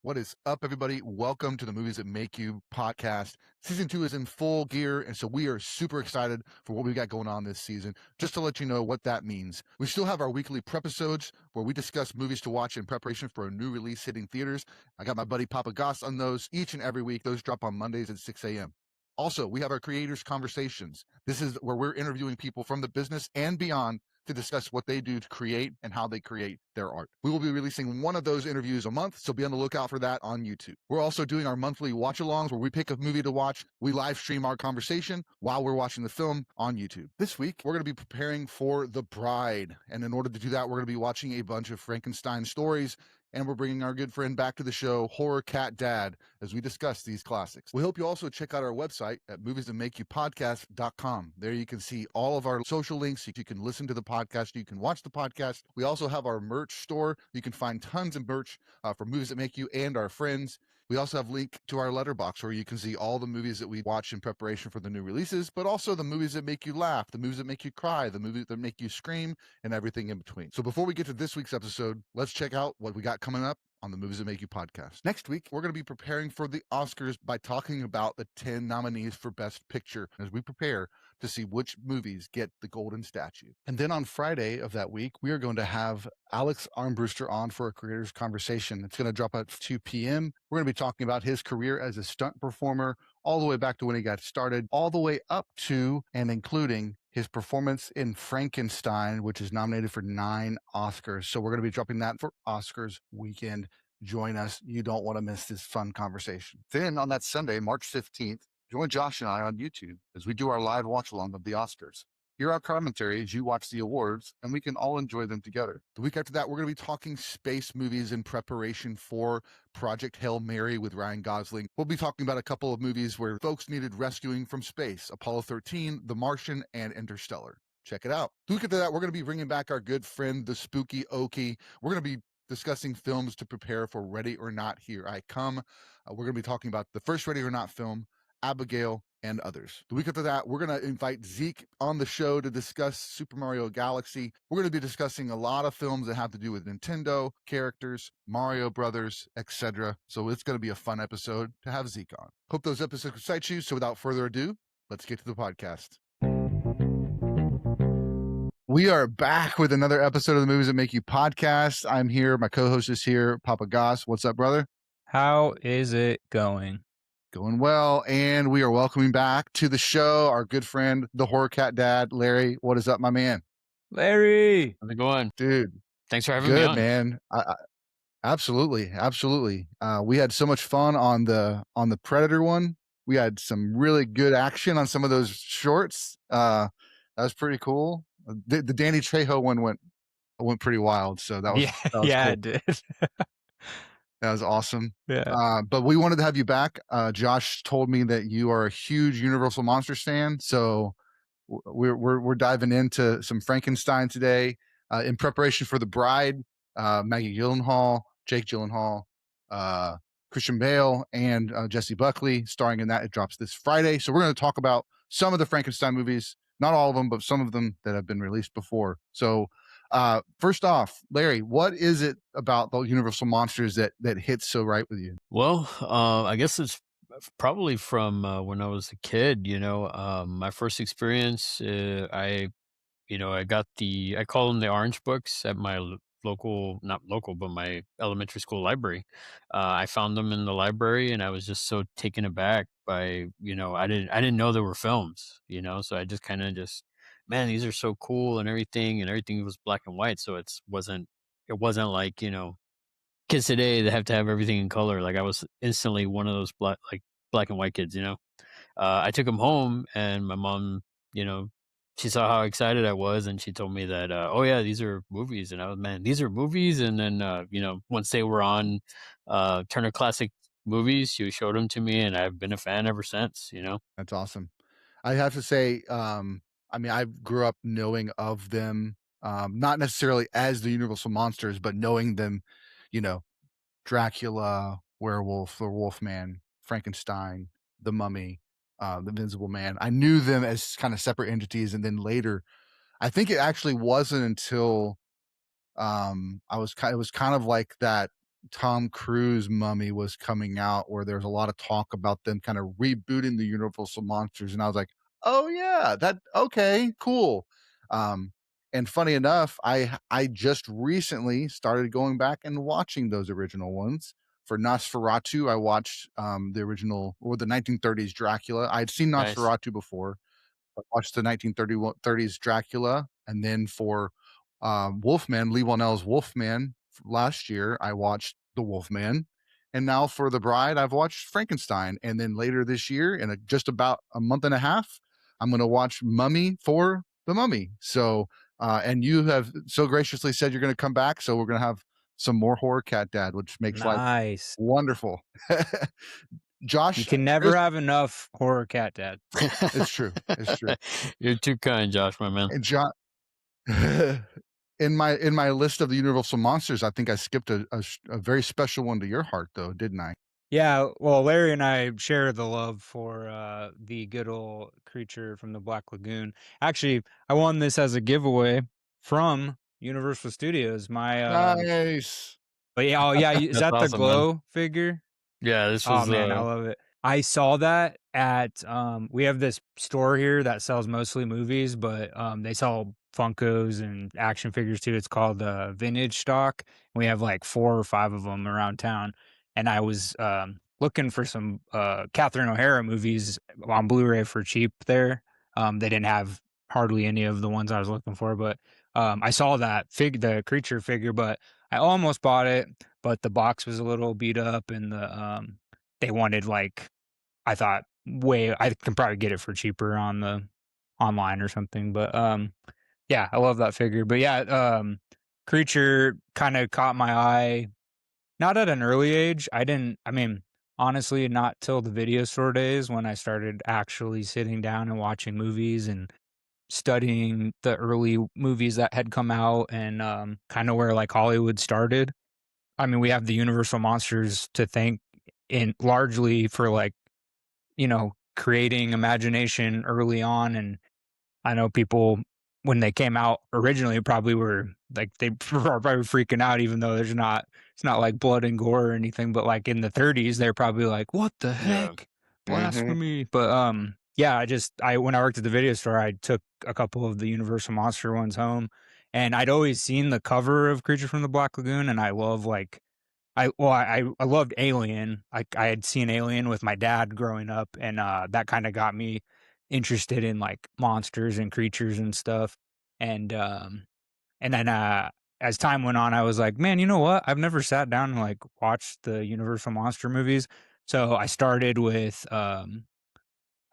What is up, everybody? Welcome to the Movies That Make You podcast. Season 2 is in full gear, and so we are super excited for what we got going on this season. Just to let you know what that means, we still have our weekly Prepisodes where we discuss movies to watch in preparation for a new release hitting theaters. I got my buddy POPpaGoss on those each and every week. Those drop on Mondays at 6 a.m. Also, we have our Creators Conversations. This is where we're interviewing people from the business and beyond to discuss what they do to create and how they create their art. We will be releasing one of those interviews a month, so be on the lookout for that on YouTube. We're also doing our monthly watch-alongs where we pick a movie to watch. We live stream our conversation while we're watching the film on YouTube. This week, we're going to be preparing for The Bride, and in order to do that, we're going to be watching a bunch of Frankenstein stories, and we're bringing our good friend back to the show, Horror Cat Dad, as we discuss these classics. We hope you also check out our website at moviesthatmakeyoupodcast.com. There you can see all of our social links. You can listen to the podcast. You can watch the podcast. We also have our merch store. You can find tons of merch for Movies That Make You and our friends. We also have a link to our letterbox where you can see all the movies that we watch in preparation for the new releases, but also the movies that make you laugh, the movies that make you cry, the movies that make you scream, and everything in between. So before we get to this week's episode, let's check out what we got coming up on the Movies That Make You podcast. Next week, we're going to be preparing for the Oscars by talking about the 10 nominees for Best Picture as we prepare to see which movies get the golden statue. And then on Friday of that week, we are going to have Alex Armbruster on for a Creators Conversation. It's going to drop at 2 p.m. We're going to be talking about his career as a stunt performer, all the way back to when he got started, all the way up to and including his performance in Frankenstein, which is nominated for 9 Oscars. So we're going to be dropping that for Oscars weekend. Join us. You don't want to miss this fun conversation. Then on that Sunday, March 15th, join Josh and I on YouTube as we do our live watch along of the Oscars. Hear our commentary as you watch the awards, and we can all enjoy them together. The week after that, we're going to be talking space movies in preparation for Project Hail Mary with Ryan Gosling. We'll be talking about a couple of movies where folks needed rescuing from space: Apollo 13, The Martian, and Interstellar. Check it out. The week after that, we're going to be bringing back our good friend, the Spooky Okie. We're going to be discussing films to prepare for Ready or Not, Here I Come. We're going to be talking about the first Ready or Not film, Abigail, and others. The week after that, we're going to invite Zeke on the show to discuss Super Mario Galaxy. We're going to be discussing a lot of films that have to do with Nintendo, characters, Mario Brothers, etc. So it's going to be a fun episode to have Zeke on. Hope those episodes excite you. So without further ado, let's get to the podcast. We are back with another episode of the Movies That Make You podcast. I'm here. My co-host is here, POPpaGoss. What's up, brother? How is it going? Going well, and we are welcoming back to the show our good friend, the Horror Cat Dad, Larry. What is up, my man? Larry, how's it going, dude? Thanks for having me on. Good, man. Absolutely. We had so much fun on the Predator one. We had some really good action on some of those shorts. That was pretty cool. The Danny Trejo one went pretty wild. So that was cool. It did. That was awesome. Yeah. But we wanted to have you back. Josh told me that you are a huge Universal Monsters fan, so we're diving into some Frankenstein today in preparation for The Bride. Maggie Gyllenhaal, Jake Gyllenhaal, Christian Bale, and Jesse Buckley starring in that. It drops this Friday, so we're going to talk about some of the Frankenstein movies, not all of them, but some of them that have been released before. So. First off, Larry, what is it about the Universal Monsters that hits so right with you? Well, I guess it's probably from when I was a kid. My first experience, I call them the Orange Books at my not local, but my elementary school library. I found them in the library, and I was just so taken aback by, I didn't know there were films, so I just kind of man, these are so cool and everything was black and white. So it wasn't like, kids today that have to have everything in color. Like I was instantly one of those black and white kids, I took them home, and my mom, she saw how excited I was, and she told me that, oh yeah, these are movies. And I was, man, these are movies. And then, once they were on Turner Classic Movies, she showed them to me, and I've been a fan ever since, That's awesome. I have to say, I grew up knowing of them, not necessarily as the Universal Monsters, but knowing them, Dracula, Werewolf, the Wolfman, Frankenstein, the Mummy, the Invisible Man. I knew them as kind of separate entities, and then later, I think it actually wasn't until it was kind of like that Tom Cruise Mummy was coming out, where there's a lot of talk about them kind of rebooting the Universal monsters, and I was like, "Oh yeah, that okay, cool." Um, and funny enough, I just recently started going back and watching those original ones. For Nosferatu, I watched the original or the 1930s Dracula. I'd seen Nice. Nosferatu before. I watched the 1930s Dracula, and then for Wolfman, Lee Whannell's Wolfman last year, I watched The Wolfman, and now for The Bride, I've watched Frankenstein, and then later this year, in just about a month and a half, I'm going to watch Mummy for The Mummy. So, and you have so graciously said you're going to come back, so we're going to have some more horror cat dad, which makes life Nice. wonderful. You Josh, can never have enough horror cat dad. it's true. It's true. You're too kind, Josh, my man. And John, in my list of the Universal monsters, I think I skipped a very special one to your heart, though, didn't I? Yeah, well, Larry and I share the love for the good old creature from the Black Lagoon. Actually, I won this as a giveaway from Universal Studios. Nice. But yeah, oh yeah, is That's that the awesome, man. glow figure? Yeah, this Oh was man, I love it. I saw that at we have this store here that sells mostly movies, but they sell Funkos and action figures too. It's called Vintage Stock. We have like 4 or 5 of them around town. And I was looking for some Catherine O'Hara movies on Blu-ray for cheap there. They didn't have hardly any of the ones I was looking for, but I saw that the creature figure, but I almost bought it, but the box was a little beat up and they wanted like I thought way I can probably get it for cheaper on the online or something. But yeah, I love that figure. But yeah, creature kind of caught my eye not at an early age. I mean, honestly, not till the video store days when I started actually sitting down and watching movies and studying the early movies that had come out and kind of where like Hollywood started. I mean, we have the Universal monsters to thank in largely for like, creating imagination early on. And I know people when they came out originally probably were like they were probably freaking out, even though it's not like blood and gore or anything. But like in the 30s, they're probably like, "What the yeah. heck, Mhm. blasphemy!" But yeah, I when I worked at the video store, I took a couple of the Universal monster ones home, and I'd always seen the cover of Creature from the Black Lagoon, and I love like I loved Alien. I had seen Alien with my dad growing up, and that kind of got me interested in like monsters and creatures and stuff. And then as time went on, I was like, man, you know what? I've never sat down and like watched the Universal monster movies. So I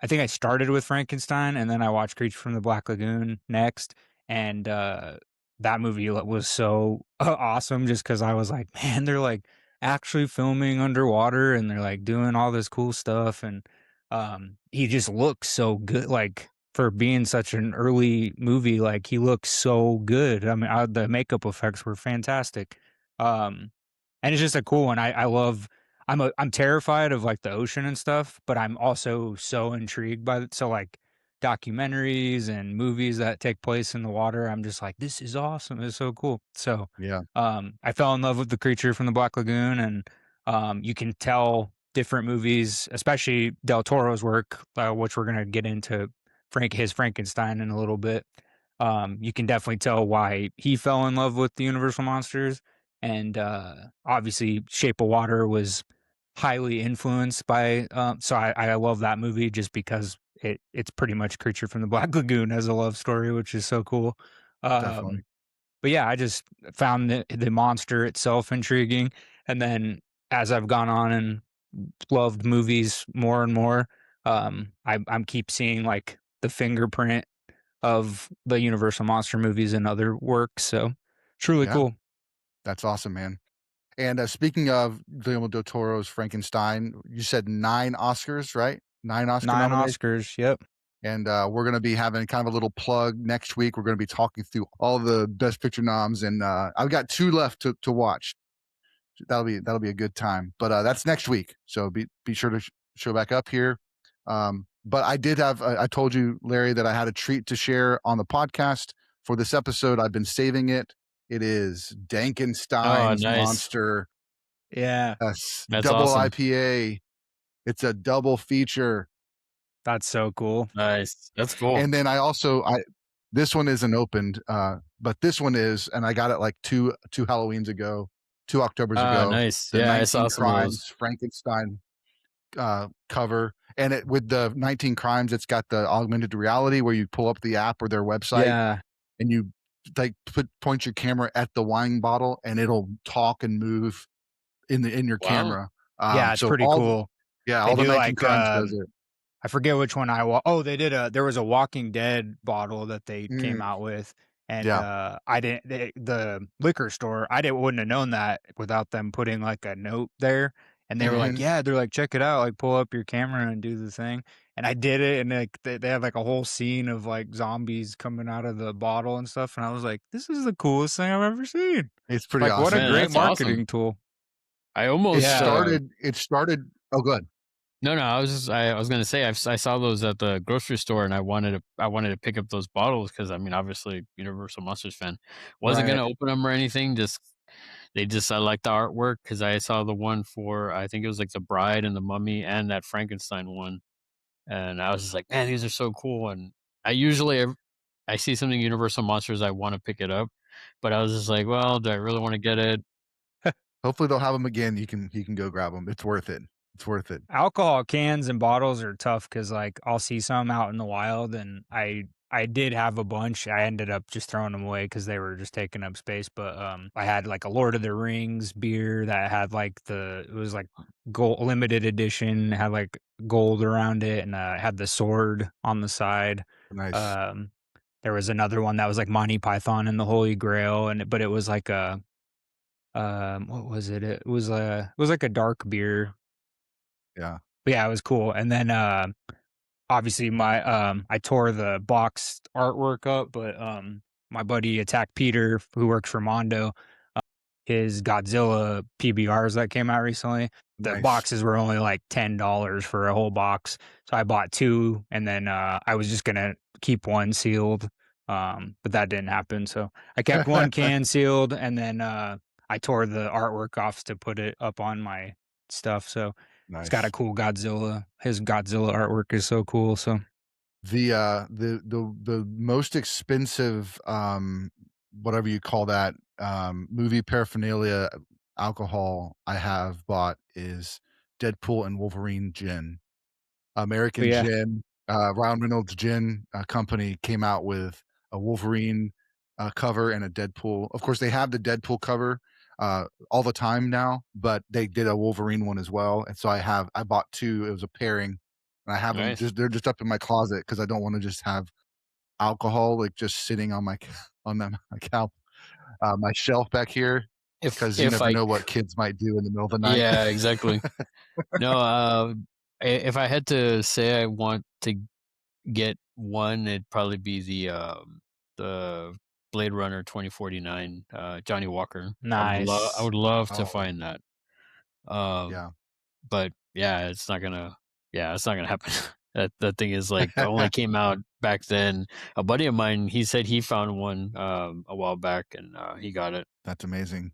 think I started with Frankenstein, and then I watched Creature from the Black Lagoon next, and that movie was so awesome just because I was like, man, they're like actually filming underwater, and they're like doing all this cool stuff, and he just looks so good, like for being such an early movie, like he looks so good. I mean, the makeup effects were fantastic, and it's just a cool one. I love I'm terrified of, like, the ocean and stuff, but I'm also so intrigued by it. So, like, documentaries and movies that take place in the water, I'm just like, "This is awesome, it's so cool." So, Yeah. I fell in love with the creature from the Black Lagoon, and, you can tell different movies, especially Del Toro's work, which we're gonna get into his Frankenstein in a little bit. You can definitely tell why he fell in love with the Universal monsters, and, obviously, Shape of Water was highly influenced by, so I love that movie just because it's pretty much Creature from the Black Lagoon as a love story, which is so cool. Definitely. But yeah, I just found the monster itself intriguing, and then as I've gone on and loved movies more and more, I'm keep seeing, like, the fingerprint of the Universal monster movies and other works, so it's really Yeah. cool. That's awesome, man. And speaking of Guillermo del Toro's Frankenstein, you said 9 Oscars, right? 9 Oscar 9 nominations. Oscars, yep. And we're going to be having kind of a little plug next week. We're going to be talking through all the Best Picture noms, and I've got 2 left to watch. That'll be a good time. But that's next week, so be sure to show back up here. But I did have I told you, Larry, that I had a treat to share on the podcast for this episode. I've been saving it. It is Oh, Dankenstein's nice. monster Yeah, Yes, That's double awesome. IPA. It's a double feature. that's so cool. Nice. That's cool. And then this one isn't opened, but this one is, and I got it like two Halloweens ago, 2 Octobers ago. Nice. The Yeah, I 19 saw some of those. Crimes Frankenstein cover, and it with the 19 Crimes, it's got the augmented reality where you pull up the app or their website, Yeah, and you like point your camera at the wine bottle, and it'll talk and move in your Wow. camera. yeah, it's So pretty cool. They all the do 19 like Crimes does it. I forget which one they did there was a Walking Dead bottle that they came out with, and, Yeah. I didn't the liquor store, I didn't wouldn't have known that without them putting, like, a note there, and they were like, Mhm. "Yeah," they're like, "Check it out, like, pull up your camera and do the thing," and I did it, and, like, they have, like, a whole scene of, like, zombies coming out of the bottle and stuff, and I was like, "This is the coolest thing I've ever seen." It's pretty Like, what a awesome. Man, great that's awesome. marketing tool. I It almost Yeah. started oh, good. no, I was gonna say I saw those at the grocery store, and I wanted to pick up those bottles because I mean, obviously, Universal Monsters fan. Wasn't Right. gonna open them or anything. I liked the artwork because I saw the one for I think it was like the Bride and the Mummy and that Frankenstein one, and I was just like, man, these are so cool. And I usually I see something Universal Monsters, I want to pick it up, but I was just like, well, do I really want to get it? Hopefully they'll have them again. You can go grab them. It's worth it. It's worth it. Alcohol cans and bottles are tough because, like, I'll see some out in the wild, and I did have a bunch. I ended up just throwing them away because they were just taking up space, but, I had, like, a Lord of the Rings beer that had, like, it was, like, gold limited edition, had, like, gold around it, and, it had the sword on the side. Nice. Um, there was another one that was, like, Monty Python and the Holy Grail, but it was like what was it? It was like a dark beer. Yeah. But yeah, it was cool, and then, obviously, I tore the boxed artwork up, but, my buddy Attack Peter, who works for Mondo, his Godzilla PBRs that came out recently, the Nice. boxes were only like $10 for a whole box, so I bought 2, and then, I was just gonna keep 1 sealed, but that didn't happen, so I kept 1 can sealed, and then, I tore the artwork off to put it up on my stuff, so it's got a Nice. cool Godzilla. His Godzilla artwork is so cool, so The most expensive, whatever you call that, movie paraphernalia alcohol I have bought is Deadpool and Wolverine gin. but American yeah. Gin, Ryan Reynolds Gin, Company came out with a Wolverine, cover and a Deadpool. Of course, they have the Deadpool cover, all the time now, but they did a Wolverine one as well, and so I bought 2, it was a pairing, and I have them Nice. they're just up in my closet because I don't wanna just have alcohol, like, just sitting on my on my shelf back here because you If never I know what kids might do in the middle of the night. Yeah, exactly. No, if I had to say I want to get one, it'd probably be the Blade Runner 2049, Johnny Walker. I Nice. would love to Oh, find that. Um, yeah. but yeah, it's not gonna happen. That thing is like only came out back then. A buddy of mine, he said he found one a while back and he got it. That's amazing.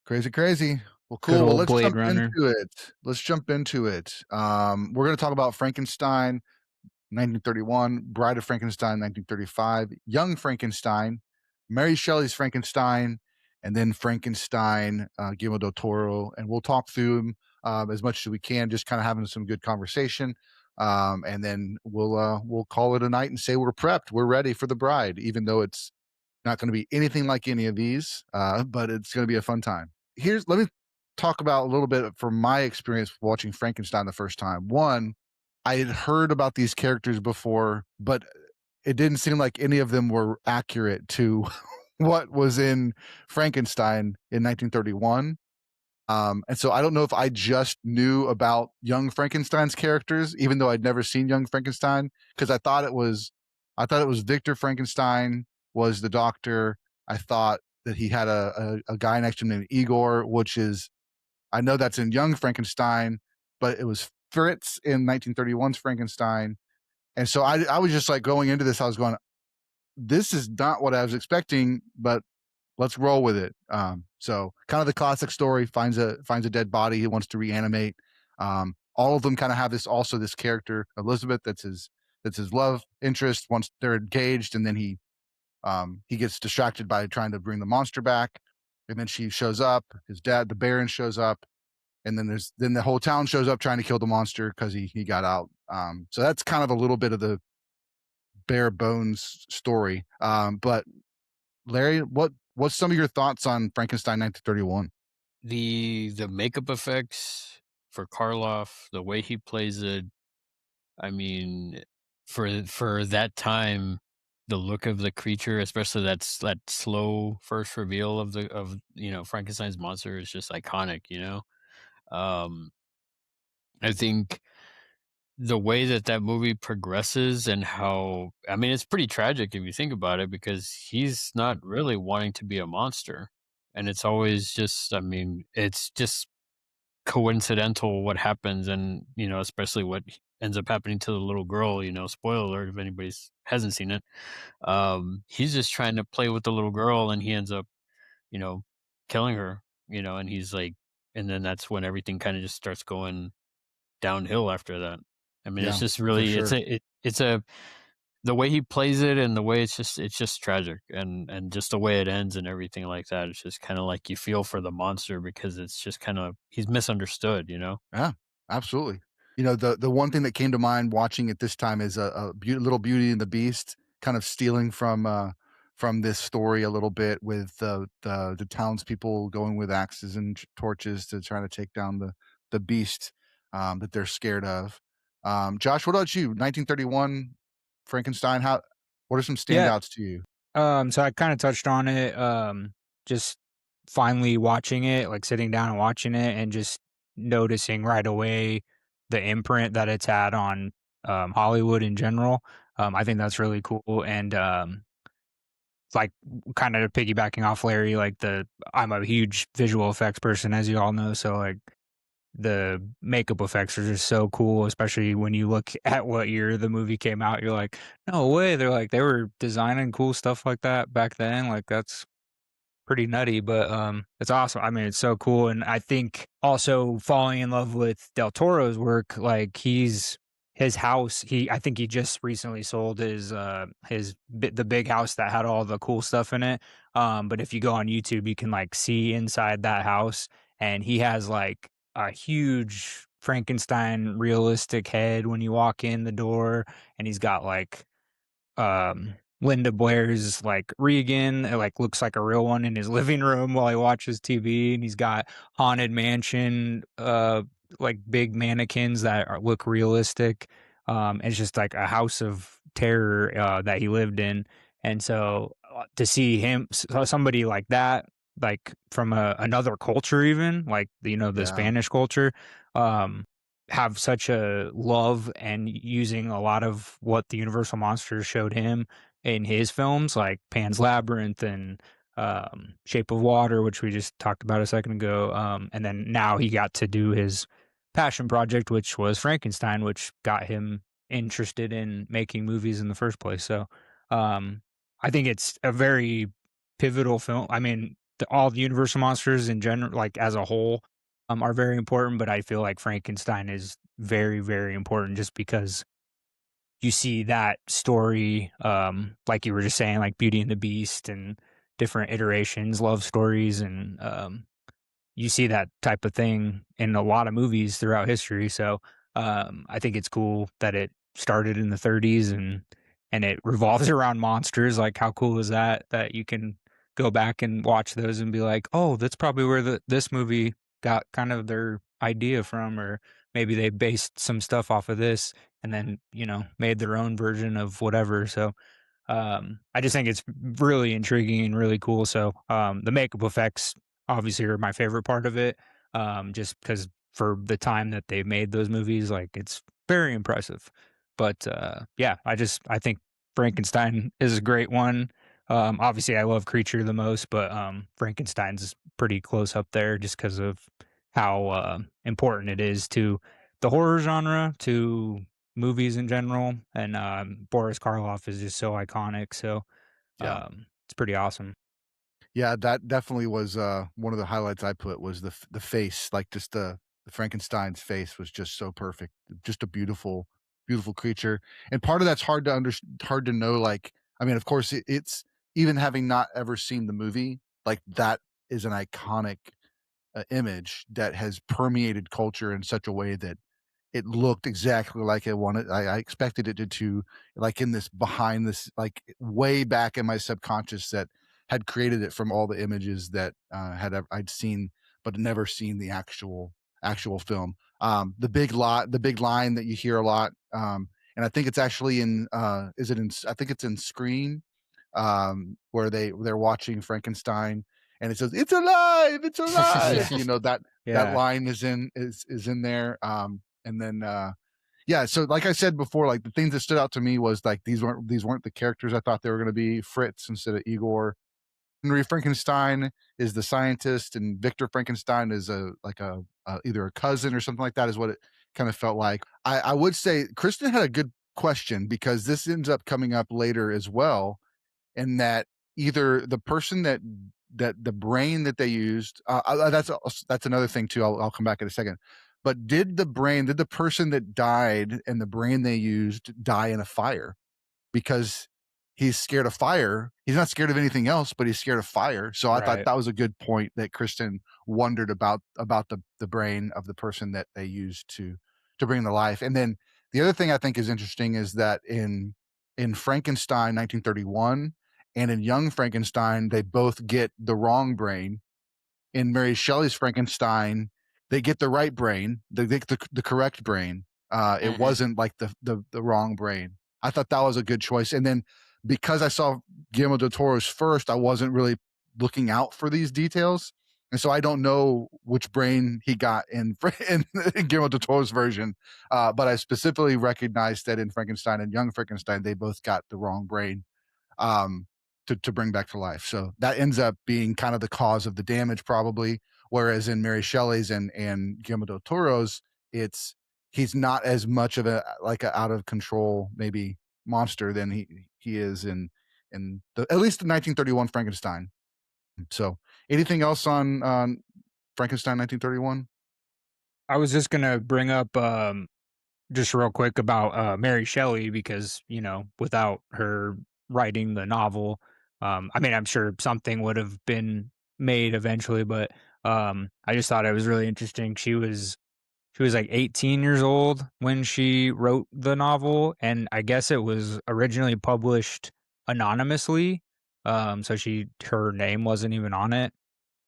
Crazy, crazy. Well, Good cool. Well, old let's Blade jump Runner. into it. Let's jump into it. We're going to talk about Frankenstein, 1931, Bride of Frankenstein, 1935, Young Frankenstein, Mary Shelley's Frankenstein, and then Frankenstein, Guillermo del Toro. And we'll talk through them as much as we can, just kind of having some good conversation. And then we'll call it a night and say we're prepped. We're ready for the bride, even though it's not going to be anything like any of these, but it's going to be a fun time. Let me talk about a little bit from my experience watching Frankenstein the first time. One, I had heard about these characters before, but it didn't seem like any of them were accurate to what was in Frankenstein in 1931. And so I don't know if I just knew about Young Frankenstein's characters, even though I'd never seen Young Frankenstein, because I thought it was Victor Frankenstein was the doctor. I thought that he had a guy next to him named Igor, which is I know that's in Young Frankenstein, but it was Fritz in 1931's Frankenstein. And so I was just like going into this, I was going, this is not what I was expecting, but let's roll with it. So kind of the classic story, finds a dead body he wants to reanimate. All of them kind of have this character Elizabeth that's his love interest once they're engaged, and then he gets distracted by trying to bring the monster back, and then she shows up. His dad, the Baron, shows up, and then the whole town shows up trying to kill the monster because he got out. So that's kind of a little bit of the bare bones story. But Larry, what's some of your thoughts on Frankenstein 1931? The makeup effects for Karloff, the way he plays it, I mean, for that time, the look of the creature, especially that slow first reveal of Frankenstein's monster is just iconic. Um, I think the way that movie progresses and how, I mean, it's pretty tragic if you think about it, because he's not really wanting to be a monster, and it's always just, I mean, it's just coincidental what happens, and especially what ends up happening to the little girl. Spoiler alert if anybody's hasn't seen it. He's just trying to play with the little girl, and he ends up you know killing her. And he's like, and then that's when everything kind of just starts going downhill after that. I mean, it's Yeah, just for really, sure. it's a the way he plays it, and the way it's just tragic, and just the way it ends and everything like that. It's just kind of like you feel for the monster, because it's just kind of, he's misunderstood. Yeah, absolutely. The one thing that came to mind watching it this time is little Beauty and the Beast, kind of stealing from this story a little bit, with the townspeople going with axes and torches to try to take down the beast that they're scared of. Josh, what about you? 1931, Frankenstein. What are some Yeah. standouts to you? So I kind of touched on it. Just finally watching it, like sitting down and watching it, and just noticing right away the imprint that it's had on Hollywood in general. I think that's really cool. And like kind of piggybacking off Larry, like I'm a huge visual effects person, as you all know. So like the makeup effects are just so cool, especially when you look at what year the movie came out. You're like, no way. They're like, they were designing cool stuff like that back then. Like that's pretty nutty, but it's awesome. I mean, it's so cool. And I think also falling in love with Del Toro's work, like his house, I think he just recently sold the big house that had all the cool stuff in it. But if you go on YouTube, you can like see inside that house, and he has like a huge Frankenstein realistic head when you walk in the door, and he's got like Linda Blair's like Regan, it like looks like a real one in his living room while he watches TV, and he's got Haunted Mansion, like big mannequins that look realistic. It's just like a house of terror that he lived in, and so to see somebody like that, like from another culture, even like the Yeah, Spanish culture, um, have such a love and using a lot of what the Universal monsters showed him in his films, like Pan's Labyrinth and Shape of Water, which we just talked about a second ago. And then now he got to do his passion project, which was Frankenstein, which got him interested in making movies in the first place. So um, I think it's a very pivotal film. I mean, all the Universal monsters in general, like as a whole, are very important, but I feel like Frankenstein is very, very important just because you see that story, like you were just saying, like Beauty and the Beast and different iterations, love stories, and you see that type of thing in a lot of movies throughout history. So I think it's cool that it started in the 30s and it revolves around monsters. Like, how cool is that? That you can go back and watch those and be like, oh, that's probably where this movie got kind of their idea from, or maybe they based some stuff off of this and then made their own version of whatever. So I just think it's really intriguing and really cool. So the makeup effects obviously are my favorite part of it. Just because for the time that they made those movies, like it's very impressive. But yeah, I think Frankenstein is a great one. Obviously I love Creature the most, but Frankenstein's pretty close up there just because of how important it is to the horror genre, to movies in general, and Boris Karloff is just so iconic. So yeah. it's pretty awesome. Yeah, that definitely was, one of the highlights I put was the face, like, just the Frankenstein's face was just so perfect. Just a beautiful, beautiful creature, and part of that's hard to know, like I mean, of course, it's even having not ever seen the movie, like, that is an iconic, image that has permeated culture in such a way that it looked exactly like I expected it to, like, in this behind this like, way back in my subconscious that had created it from all the images that, I'd seen, but never seen the actual film. The big line that you hear a lot, and I think it's actually in, is it in I think it's in Scream, where they're watching Frankenstein, and it says, "It's alive! It's alive!" Yeah. You know, that Yeah. line is in there, and then, yeah, so like I said before, like, the things that stood out to me was, like, these weren't the characters I thought they were gonna be. Fritz instead of Igor. Henry Frankenstein is the scientist, and Victor Frankenstein is either a cousin or something like that is what it kinda felt like. I would say Kristen had a good question because this ends up coming up later as well, and that either the person that the brain that they used that's another thing too. I'll come back in a second. But did the person that died and the brain they used die in a fire? Because he's scared of fire. He's not scared of anything else, but he's scared of fire. So I thought Right. that was a good point that Kristen wondered about the brain of the person that they used to bring to life. And then the other thing I think is interesting is that in Frankenstein 1931 and in Young Frankenstein, they both get the wrong brain. In Mary Shelley's Frankenstein, they get the right brain, they get the correct brain. It Mhm. wasn't like the wrong brain. I thought that was a good choice. And then because I saw Guillermo del Toro's first, I wasn't really looking out for these details. And so I don't know which brain he got in Guillermo del Toro's version. But I specifically recognized that in Frankenstein and Young Frankenstein, they both got the wrong brain, um, to bring back to life. So that ends up being kind of the cause of the damage, probably. Whereas in Mary Shelley's and Guillermo del Toro's, it's he's not as much of a like a out of control maybe monster than he is in the at least the 1931 Frankenstein. So anything else on Frankenstein 1931? I was just gonna bring up just real quick about Mary Shelley because without her writing the novel, I mean I'm sure something would have been made eventually, but I just thought it was really interesting. She was like 18 years old when she wrote the novel, and I guess it was originally published anonymously. So her name wasn't even on it.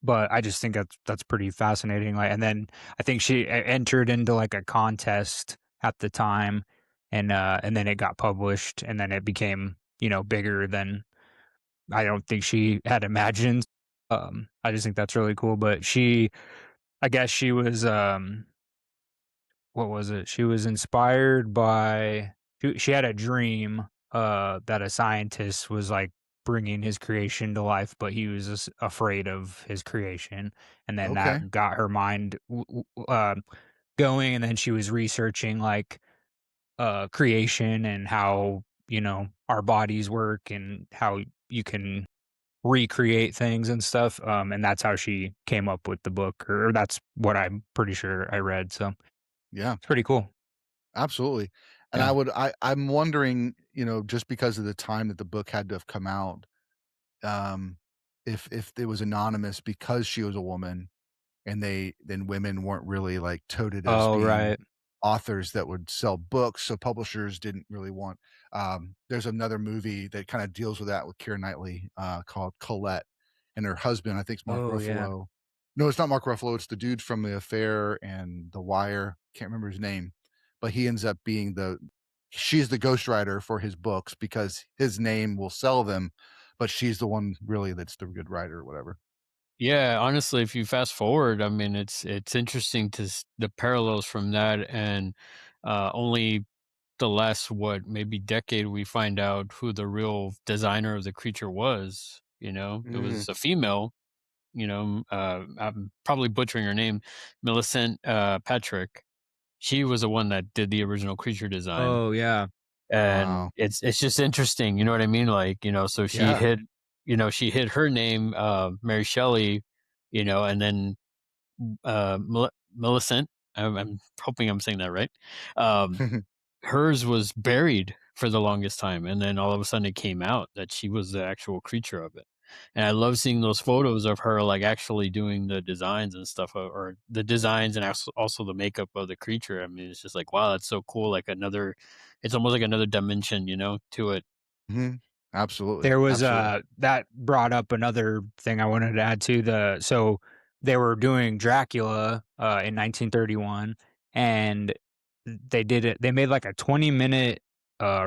But I just think that's pretty fascinating. Like, and then I think she entered into like a contest at the time, and then it got published, and then it became bigger than I don't think she had imagined. I just think that's really cool. But I guess she was what was it? She was inspired by she had a dream, that a scientist was, like, bringing his creation to life, but he was just afraid of his creation, and then Okay. that got her mind going, and then she was researching, like, creation and how, our bodies work and how you can recreate things and stuff, and that's how she came up with the book, or that's what I'm pretty sure I read, so Yeah. it's pretty cool. Absolutely. And Yeah. I'm wondering, just because of the time that the book had to have come out, um, if it was anonymous because she was a woman and then women weren't really like touted as Oh, being right. authors that would sell books, so publishers didn't really want there's another movie that kind of deals with that with Keira Knightley, called Colette, and her husband, I think, is Mark Oh, yeah. Ruffalo. No, it's not Mark Ruffalo, it's the dude from The Affair and The Wire. Can't remember his name, but he ends up being she's the ghostwriter for his books because his name will sell them, but she's the one really that's the good writer or whatever. Yeah, honestly, if you fast forward, I mean, it's interesting to the parallels from that, and only the last what maybe decade we find out who the real designer of the creature was. It Mm, was a female. I'm probably butchering her name, Millicent Patrick. She was the one that did the original creature design, Oh, yeah. and wow. it's just interesting. You know what I mean? Like, so she Yeah. hid. she hid her name, Mary Shelley, and then Millicent. I'm hoping I'm saying that right. Um, hers was buried for the longest time, and then all of a sudden it came out that she was the actual creature of it. And I love seeing those photos of her like actually doing the designs and stuff, or the designs and also the makeup of the creature. I mean, it's just like, wow, that's so cool. Like it's almost like another dimension, to it. Hmm. Absolutely. There was Absolutely. that brought up another thing I wanted to add to so they were doing Dracula in 1931, and they made like a 20-minute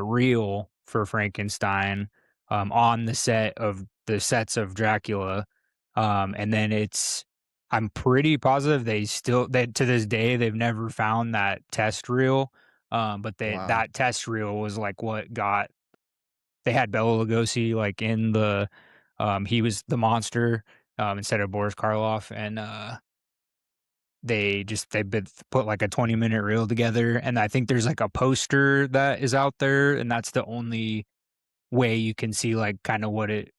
reel for Frankenstein on the sets of Dracula. And then I'm pretty positive they to this day they've never found that test reel. But Wow. that test reel was like what got they had Bela Lugosi, like, in he was the monster, instead of Boris Karloff, and, put, like, a 20-minute reel together, and I think there's, like, a poster that is out there, and that's the only way you can see, like, kinda what it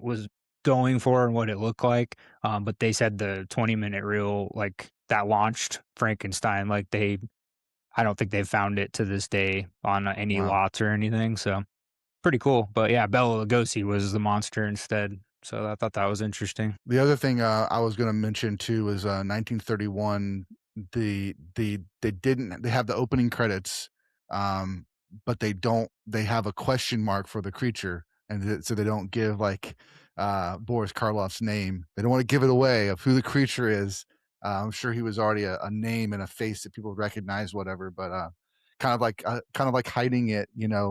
was going for and what it looked like, but they said the 20-minute reel, like, that launched Frankenstein, like, I don't think they've found it to this day on any Wow. lots or anything, so pretty cool, but yeah, Bela Lugosi was the monster instead, so I thought that was interesting. The other thing I was going to mention too is 1931. They have the opening credits, um, but they have a question mark for the creature, and so they don't give like Boris Karloff's name. They don't want to give it away of who the creature is. I'm sure he was already a name and a face that people recognize, whatever. But kind of like hiding it,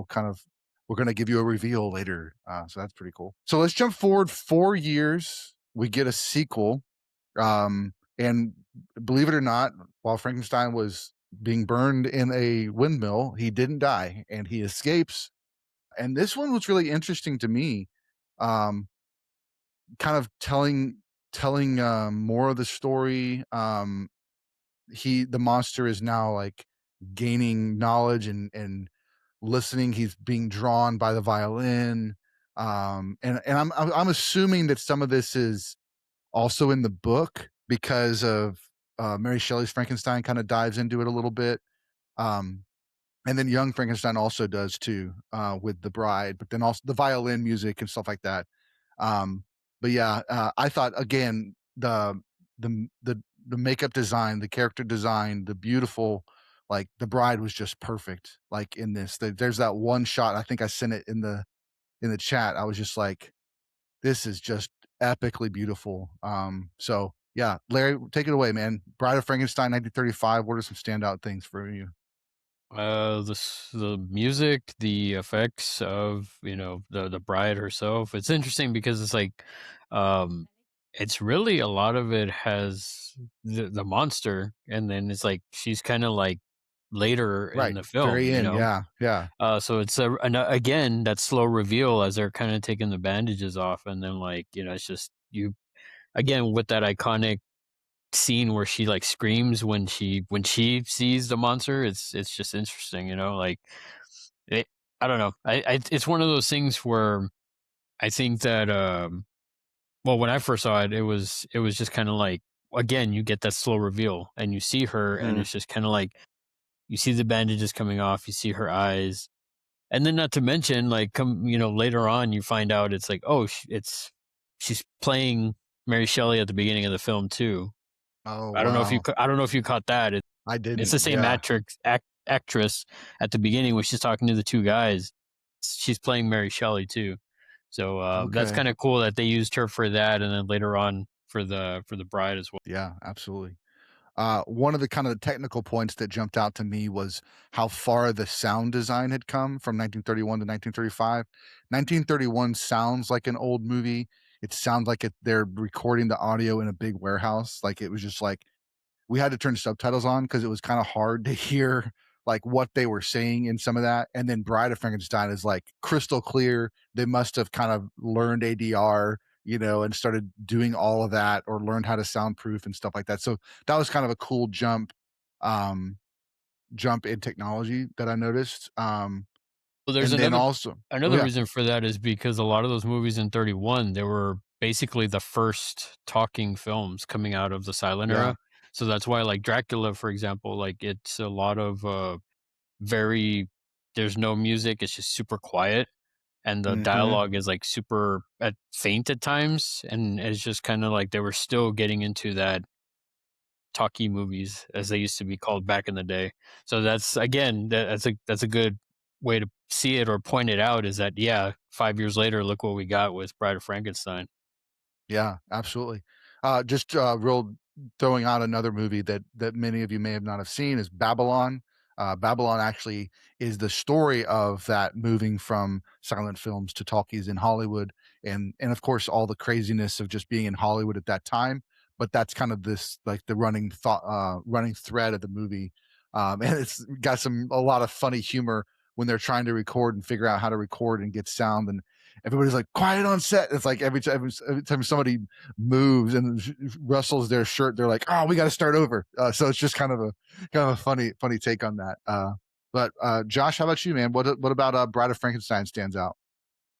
kind of we're going to give you a reveal later. So that's pretty cool. So let's jump forward 4 years. We get a sequel. And believe it or not, while Frankenstein was being burned in a windmill, he didn't die and he escapes. And this one was really interesting to me. Um, Kind of telling more of the story. The monster is now like gaining knowledge and listening. He's being drawn by the violin. And I'm assuming that some of this is also in the book because of Mary Shelley's Frankenstein kind of dives into it a little bit. Um, and then Young Frankenstein also does too, with the bride, but then also the violin music and stuff like that. Um, but yeah, I thought again the makeup design, the character design, the beautiful, like the bride was just perfect. Like in this, there's that one shot. I think I sent it in the chat. I was just like, this is just epically beautiful. So yeah, Larry, take it away, man. Bride of Frankenstein, 1935. What are some standout things for you? The music, the effects of the bride herself. It's interesting because it's like, um, it's really a lot of it has the monster, and then it's like she's kind of like later in Right, the film, very end. Yeah, yeah. So it's again that slow reveal as they're kind of taking the bandages off, and then like it's just you again with that iconic scene where she like screams when she sees the monster. It's just interesting, like it, I don't know. It's one of those things where I think that well, when I first saw it, it was just kind of like, again, you get that slow reveal and you see her, and Mhm. it's just kind of like you see the bandages coming off, you see her eyes, and then not to mention like later on you find out it's like, oh, she's playing Mary Shelley at the beginning of the film too. Oh, I don't know if you wow. I don't know if you caught that. I It's didn't. the same Yeah. actress at the beginning when she's talking to the two guys. She's playing Mary Shelley too. So that's Okay. kind of cool that they used her for that, and then later on for the bride as well. Yeah, absolutely. One of the kind of technical points that jumped out to me was how far the sound design had come from 1931 to 1935. 1931 sounds like an old movie. It sounds like they're recording the audio in a big warehouse. Like it was just like we had to turn subtitles on because it was kind of hard to hear like what they were saying in some of that. And then Bride of Frankenstein is like crystal clear. They must have kind of learned ADR, and started doing all of that or learned how to soundproof and stuff like that. So that was kind of a cool um, jump in technology that I noticed. Well, there's And then also, oh another yeah, reason for that is because a lot of those movies in 31, they were basically the first talking films coming out of the silent yeah, era. So that's why, like, Dracula, for example, like, it's a lot of, very there's no music, it's just super quiet, and the hmm dialogue is, like, super, faint at times, and it's just kinda like they were still getting into that talkie movies, as they used to be called back in the day. So that's again, that's a good way to see it or point it out is that, yeah, 5 years later, look what we got with Bride of Frankenstein. yeah, absolutely. Just real throwing out another movie that many of you may have not have seen is Babylon. Babylon actually is the story of that moving from silent films to talkies in Hollywood, and of course all the craziness of just being in Hollywood at that time. But that's kind of this like the running thread of the movie, and it's got a lot of funny humor when they're trying to record and figure out how to record and get sound, and everybody's like quiet on set. It's like every time somebody moves and rustles their shirt, they're like, "Oh, we got to start over." So it's just kind of a funny take on that. But Josh, how about you, man? What about Bride of Frankenstein stands out?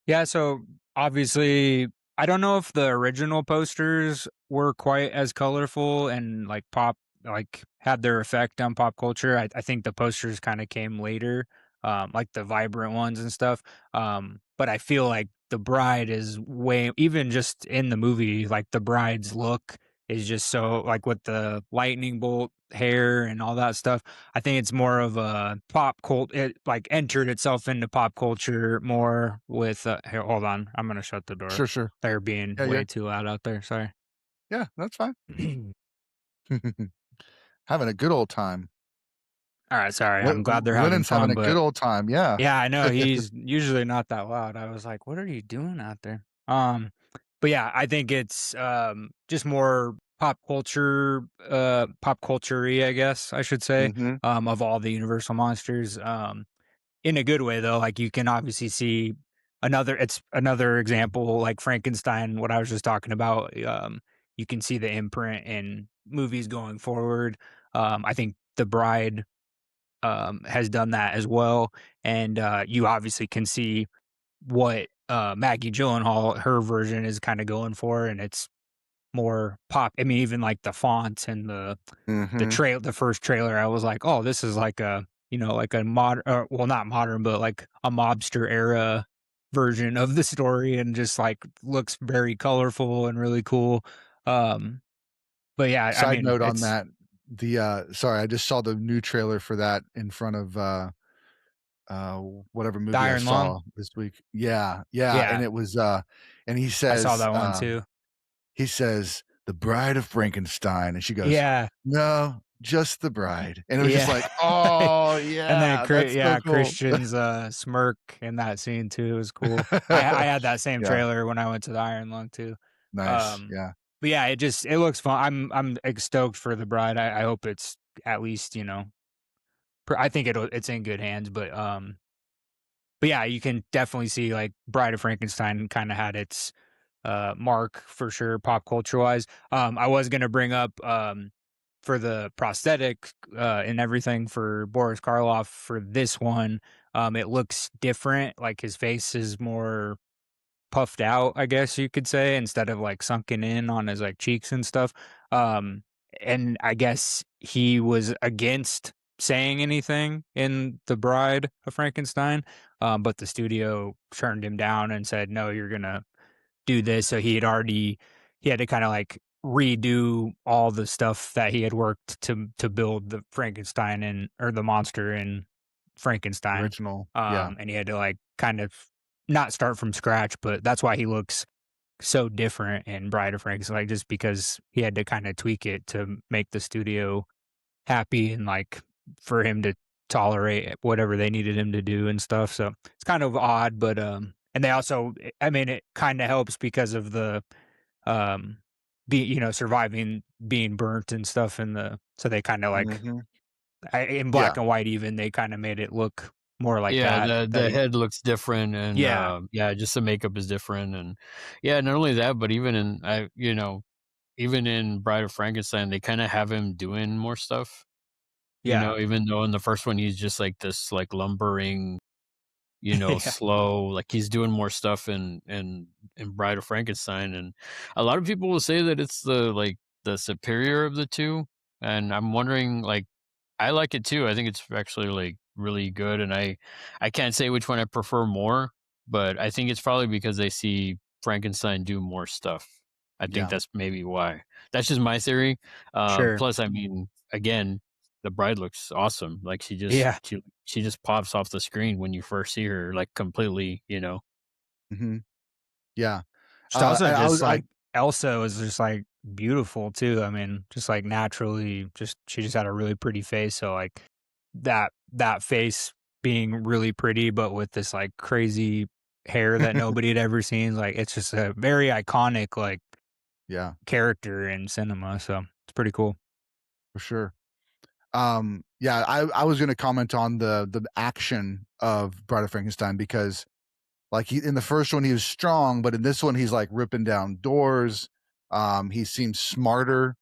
Yeah, so obviously, I don't know if the original posters were quite as colorful and like had their effect on pop culture. I think the posters kind of came later, like the vibrant ones and stuff. But I feel like the bride is way even just in the movie, like the bride's look is just so like with the lightning bolt hair and all that stuff. I think it's more of a pop cult. It like entered itself into pop culture more with. Here, hold on. I'm gonna shut the door. Sure, sure. They're being Yeah, yeah, way too loud out there. Sorry. yeah. That's fine. Having a good old time. All right. Sorry. I'm glad they're having Lennon's having fun, a good but old time. Yeah. yeah, I know he's usually not that loud. I was like, what are you doing out there? But yeah, I think it's just more pop culture-y, I guess I should say, hmm of all the Universal monsters. In a good way though, like you can obviously see another example like Frankenstein, what I was just talking about. You can see the imprint in movies going forward. I think The Bride has done that as well, and you obviously can see what Maggie Gyllenhaal her version is kind of going for, and it's more pop. I mean, even like the font and hmm the first trailer, I was like, oh, this is like a like a modern, well, not modern, but like a mobster era version of the story, and just like looks very colorful and really cool. Um, but yeah, I Side mean, note on it's that, sorry, I just saw the new trailer for that in front of uh whatever the movie I Iron Lung. saw this week. Yeah, yeah, and Yeah, it was and I saw that one too. he says, "The Bride of Frankenstein," and she goes, Yeah, "No, just the bride." And it was just yeah. like, "Oh, And then yeah, that's so cool." Christian's, smirk in that scene too was cool. I had that same Yeah, trailer when I went to the Iron Lung too. nice, Um, yeah. but yeah, it looks fun. Stoked for The Bride. I hope it's at least, I think it's in good hands, but yeah, you can definitely see, like, Bride of Frankenstein kinda had its, mark for sure, pop culture-wise. I was gonna bring up, for the prosthetic, and everything for Boris Karloff for this one, it looks different, like, his face is more puffed out, I guess you could say, instead of, like, sunken in on his, like, cheeks and stuff. Um, and I guess he was against saying anything in The Bride of Frankenstein, but the studio turned him down and said, "No, you're gonna do this." So he had to kinda, like, redo all the stuff that he had worked to build the Frankenstein and or the monster in Frankenstein. Original, yeah. And he had to, like, kind of not start from scratch, but that's why he looks so different in Bride of Frankenstein, like, just because he had to kinda tweak it to make the studio happy and, like, for him to tolerate whatever they needed him to do and stuff, so it's kind of odd, but, and they also I mean, it kinda helps because of the, um, surviving being burnt and stuff in the so they kinda, like Mhm. in black Yeah, and white even, they kinda made it look more like Yeah, that the he head looks different, and, Yeah, yeah, just the makeup is different, and yeah, not only that, but even in Bride of Frankenstein, they kinda have him doing more stuff, yeah, even though in the first one, he's just like this, like, lumbering Yeah, slow. Like he's doing more stuff in Bride of Frankenstein, and a lot of people will say that it's the superior of the two. And I'm wondering, like, I like it too. I think it's actually like really good, and I can't say which one I prefer more, but I think it's probably because I see Frankenstein do more stuff. I think Yeah. that's maybe why. That's just my theory. sure. Plus, I mean, again, the bride looks awesome. Like Yeah. she just pops off the screen when you first see her, like completely, you know. Hmm. Yeah. Just also And I just was, I, like Elsa was just like beautiful too. I mean, just like naturally, just she just had a really pretty face. So like that face being really pretty, but with this like crazy hair that nobody had ever seen, like it's just a very iconic like yeah, character in cinema. So it's pretty cool. for sure. Yeah, I was going to comment on the action of Bride of Frankenstein because like in the first one he was strong, but in this one he's like ripping down doors. He seems smarter.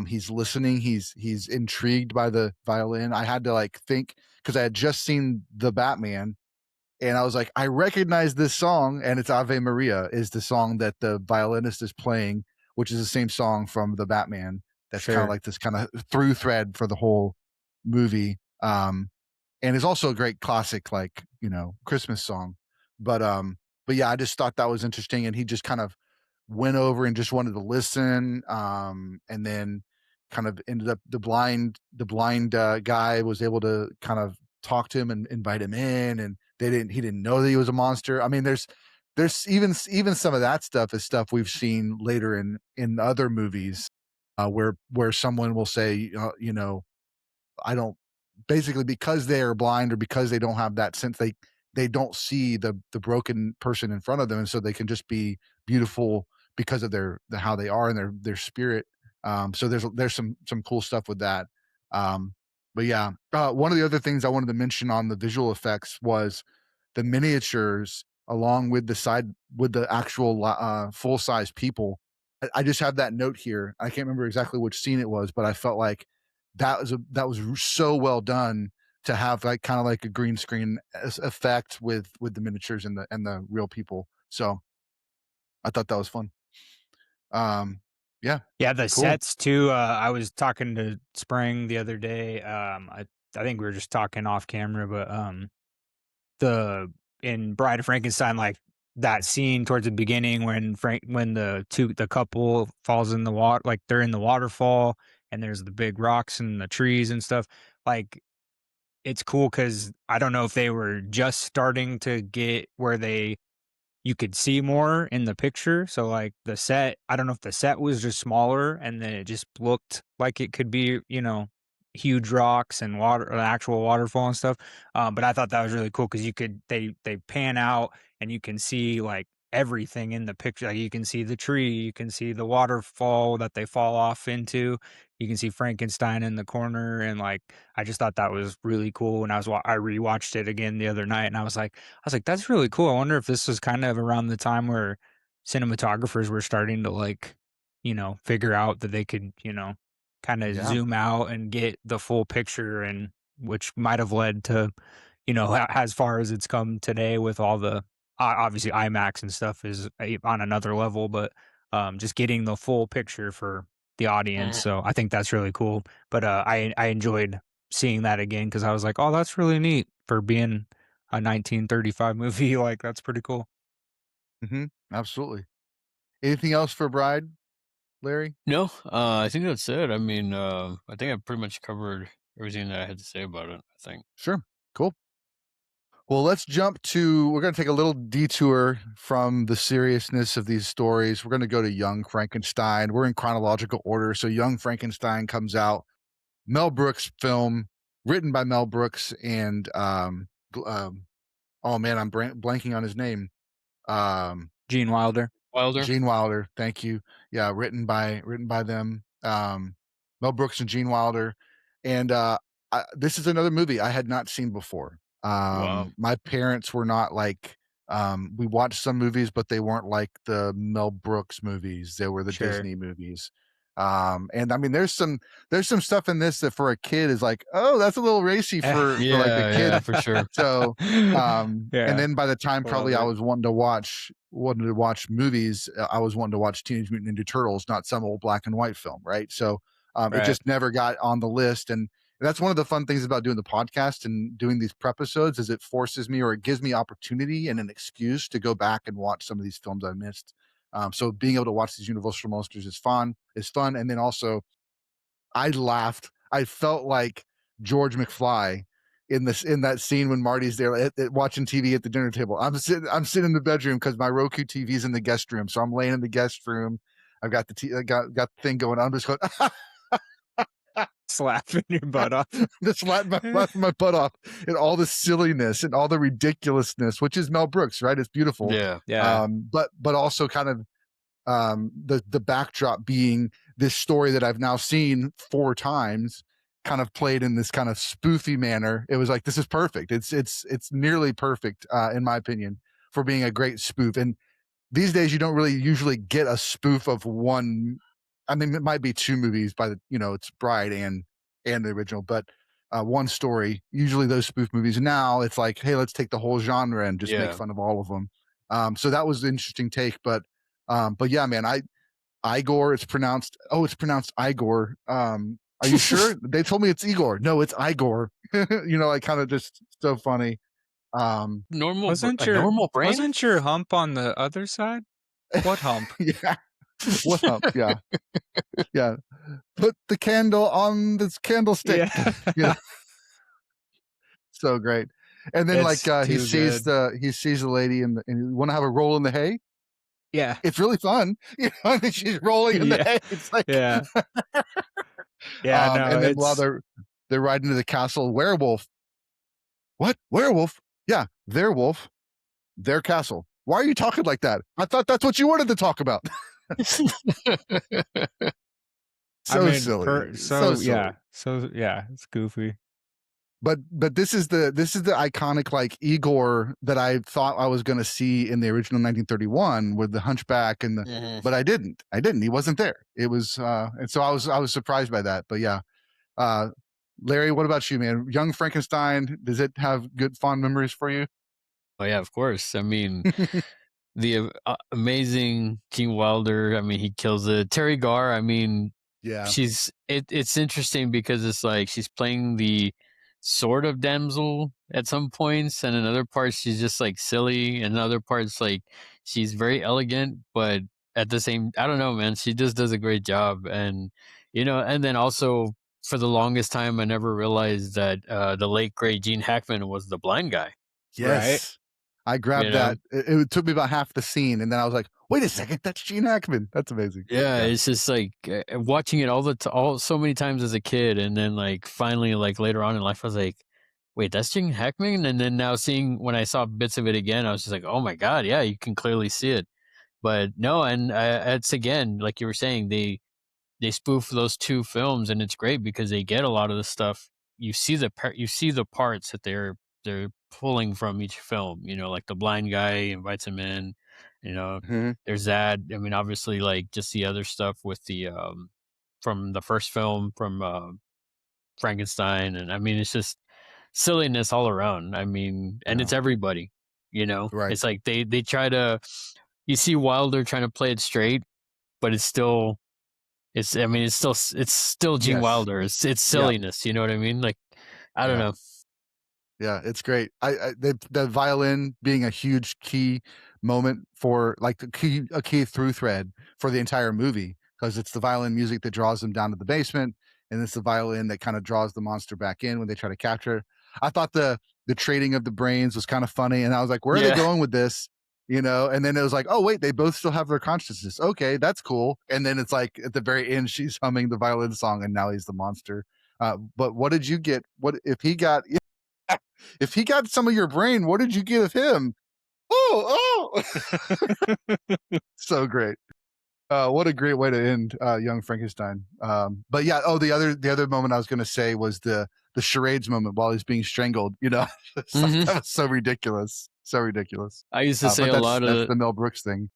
He's listening. He's intrigued by the violin. I had to like think because I had just seen the Batman, and I was like, I recognize this song, and it's Ave Maria is the song that the violinist is playing, which is the same song from the Batman. That's kind of Sure. like this kind of through thread for the whole movie. And it's also a great classic, like, Christmas song. But but yeah, I just thought that was interesting, and he just kind of went over and just wanted to listen, and then kind of ended up the blind guy was able to kind of talk to him and invite him in, and he didn't know that he was a monster. I mean, there's even some of that stuff is stuff we've seen later in other movies, where someone will say, I don't basically because they are blind or because they don't have that sense, they don't see the broken person in front of them, and so they can just be beautiful because of how they are and their spirit. So there's some cool stuff with that. Um, but yeah, one of the other things I wanted to mention on the visual effects was the miniatures along with the actual full size people. I just have that note here. I can't remember exactly which scene it was, but I felt like that was so well done to have like kind of like a green screen effect with the miniatures and the real people. So I thought that was fun. Um, yeah, Yeah, the cool. sets too. I was talking to Spring the other day. I think we were just talking off camera, but the in Bride of Frankenstein, like that scene towards the beginning when the couple falls in the water, like they're in the waterfall, and there's the big rocks and the trees and stuff. Like it's cool because I don't know if they were just starting to get where you could see more in the picture. So like the set, I don't know if the set was just smaller and then it just looked like it could be, huge rocks and water, an actual waterfall and stuff. But I thought that was really cool because they pan out and you can see like everything in the picture. Like you can see the tree, you can see the waterfall that they fall off into. You can see Frankenstein in the corner, and like I just thought that was really cool. When I rewatched it again the other night, and I was like, that's really cool. I wonder if this was kind of around the time where cinematographers were starting to like, figure out that they could, kind of Yeah. zoom out and get the full picture, and which might have led to, as far as it's come today with all the obviously IMAX and stuff is on another level, but just getting the full picture for the audience. Mhm. So I think that's really cool. But I enjoyed seeing that again because I was like, oh, that's really neat for being a 1935 movie, like, that's pretty cool. Hmm. Absolutely. Anything else for Bride, Larry? No, I think that's it. I mean, I think I pretty much covered everything that I had to say about it, I think. Sure. Cool. Well, we're going to take a little detour from the seriousness of these stories. We're going to go to Young Frankenstein. We're in chronological order. So Young Frankenstein comes out, Mel Brooks film, written by Mel Brooks and oh man, I'm blanking on his name. Um, Gene Wilder. Wilder? Gene Wilder, thank you. Yeah, written by them. Mel Brooks and Gene Wilder, and this is another movie I had not seen before. Wow. My parents were not like. We watched some movies, but they weren't like the Mel Brooks movies. They were the Sure. Disney movies. And I mean, there's some stuff in this that for a kid is like, oh, that's a little racy for like a kid. Yeah, for sure. So, and then by the time probably I Love it. was wanting to watch movies, I was wanting to watch Teenage Mutant Ninja Turtles, not some old black and white film, right? So, it Right. just never got on the list. And that's one of the fun things about doing the podcast and doing these prepisodes is it forces me, or it gives me opportunity and an excuse to go back and watch some of these films I missed. So being able to watch these Universal monsters is fun. And then also I laughed. I felt like George McFly in that scene when Marty's there watching TV at the dinner table. I'm sitting in the bedroom because my Roku TV's in the guest room, so I'm laying in the guest room. I've got got the thing going. I'm just going Slapping your butt off. just laughing my butt off and all the silliness and all the ridiculousness, which is Mel Brooks, right? It's beautiful. Yeah. But also kind of the backdrop being this story that I've now seen 4 times, kind of played in this kind of spoofy manner. It was like, this is perfect. It's nearly perfect, in my opinion, for being a great spoof. And these days you don't really usually get a spoof of one. I mean, it might be 2 movies by the, it's Bride and the original, but one story. Usually those spoof movies. Now it's like, hey, let's take the whole genre and just make fun of all of them. So that was an interesting take, but yeah, man, Igor, it's pronounced Igor. Are you sure? They told me it's Igor. No, it's Igor. Like kind of just so funny. Normal Wasn't brain? Wasn't your hump on the other side? What hump? Yeah. What hump? Yeah. Yeah. Put the candle on this candlestick. Yeah. So great. And then It's he too sees good. the lady and you want to have a roll in the hay? Yeah. It's really fun. I think she's rolling in the hay. It's like Yeah. Yeah, no, and then while they're riding to the castle, werewolf. What? Werewolf? Yeah, their wolf, their castle. Why are you talking like that? I thought that's what you wanted to talk about. Silly. So silly. It's goofy. But this is the iconic like Igor that I thought I was going to see in the original 1931 with the Hunchback and but I didn't. He wasn't there. It was and so I was surprised by that. But yeah, Larry, what about you, man? Young Frankenstein, does it have good fond memories for you? Oh yeah, of course. I mean, the amazing Gene Wilder. I mean, he kills it. Terry Garr. I mean, Yeah, it's interesting because it's like she's playing the sort of damsel at some points, and in other parts she's just like silly, and in other parts like she's very elegant, but at the same, I don't know, man, she just does a great job. And and then also for the longest time I never realized that the late great Gene Hackman was the blind guy. yes. Right? I grabbed that. It took me about half the scene, and then I was like, "Wait a second, that's Gene Hackman. That's amazing." Yeah, it's just like watching it all so many times as a kid, and then like finally like later on in life, I was like, "Wait, that's Gene Hackman." And then now when I saw bits of it again, I was just like, "Oh my god, yeah, you can clearly see it." But no, and it's again like you were saying, they spoof those 2 films, and it's great because they get a lot of the stuff. You see the parts that they're pulling from each film. Like the blind guy invites him in. There's that. I mean, obviously, like just the other stuff with the from the first film from Frankenstein, and I mean, it's just silliness all around. I mean, and it's everybody. Right. It's like they try to. You see Wilder trying to play it straight, but it's still. It's still Gene Wilder. It's silliness. You know what I mean? Like, I don't know. Yeah, it's great. The violin being a huge key moment for like a key through thread for the entire movie, because it's the violin music that draws them down to the basement, and it's the violin that kind of draws the monster back in when they try to capture. I thought the trading of the brains was kind of funny, and I was like, where are they going with this? And then it was like, oh wait, they both still have their consciousness. Okay, that's cool. And then it's like at the very end, she's humming the violin song, and now he's the monster. But what did you get? What if he got? If he got some of your brain, what did you get of him? Oh, so great. What a great way to end Young Frankenstein. But yeah, the other moment I was going to say was the charades moment while he's being strangled. That was so ridiculous. So ridiculous. I used to say a lot of the Mel Brooks thing.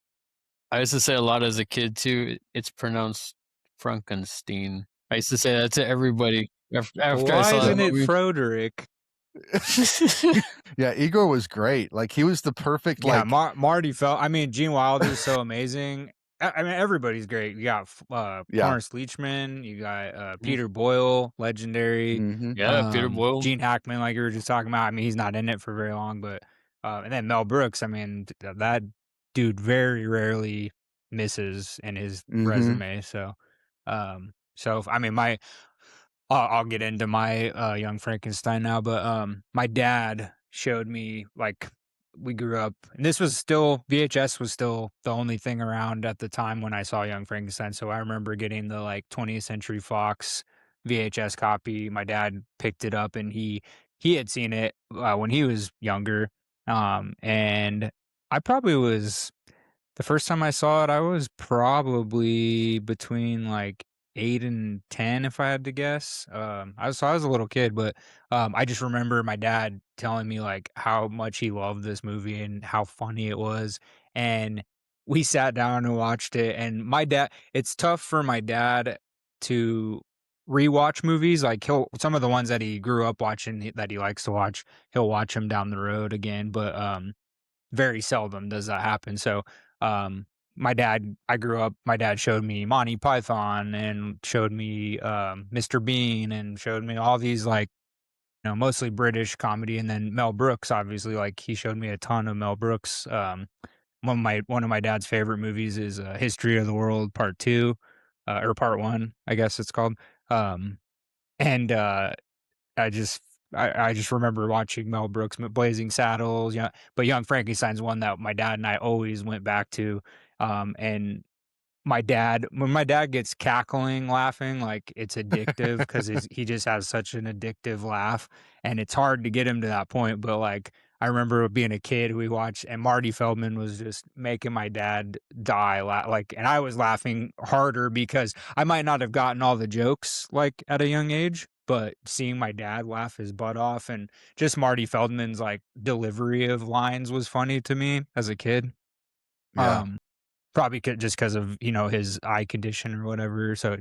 I used to say a lot as a kid too. It's pronounced Frankenstein. I used to say that to everybody after I Why saw that isn't it movie. Froderick? Yeah, Igor was great. Like he was the perfect Yeah, like Marty felt. I mean, Gene Wilder's so amazing. I mean, everybody's great. You got yeah. Lawrence Leachman. You got Peter Boyle, legendary. Mm-hmm. Yeah, Peter Boyle. Gene Hackman, like you were just talking about. I mean, he's not in it for very long, but and then Mel Brooks. I mean, that dude very rarely misses in his Mm-hmm. resume. So, I mean, I'll get into my Young Frankenstein now, but my dad showed me, like, we grew up, and this was still VHS was still the only thing around at the time when I saw Young Frankenstein. So I remember getting the like 20th Century Fox VHS copy. My dad picked it up, and he had seen it when he was younger, and I probably was the first time I saw it, I was probably between like 8 and 10, if I had to guess. I was a little kid, but I just remember my dad telling me like how much he loved this movie and how funny it was. And we sat down and watched it. And my dad, it's tough for my dad to rewatch movies. Like some of the ones that he grew up watching that he likes to watch, he'll watch them down the road again. But very seldom does that happen. So, my dad showed me Monty Python and showed me Mr. Bean and showed me all these like, mostly British comedy, and then Mel Brooks, obviously, like he showed me a ton of Mel Brooks. One of my dad's favorite movies is History of the World Part 2, or Part 1, I guess it's called. And I just I just remember watching Mel Brooks' Blazing Saddles, yeah, but Young Frankenstein's one that my dad and I always went back to, and when my dad gets cackling, laughing, like, it's addictive 'cause he just has such an addictive laugh, and it's hard to get him to that point, but, like, I remember being a kid, we watched and Marty Feldman was just making my dad die, and I was laughing harder because I might not have gotten all the jokes, like, at a young age, but seeing my dad laugh his butt off and just Marty Feldman's, like, delivery of lines was funny to me as a kid. Yeah. Probably just because of, his eye condition or whatever, so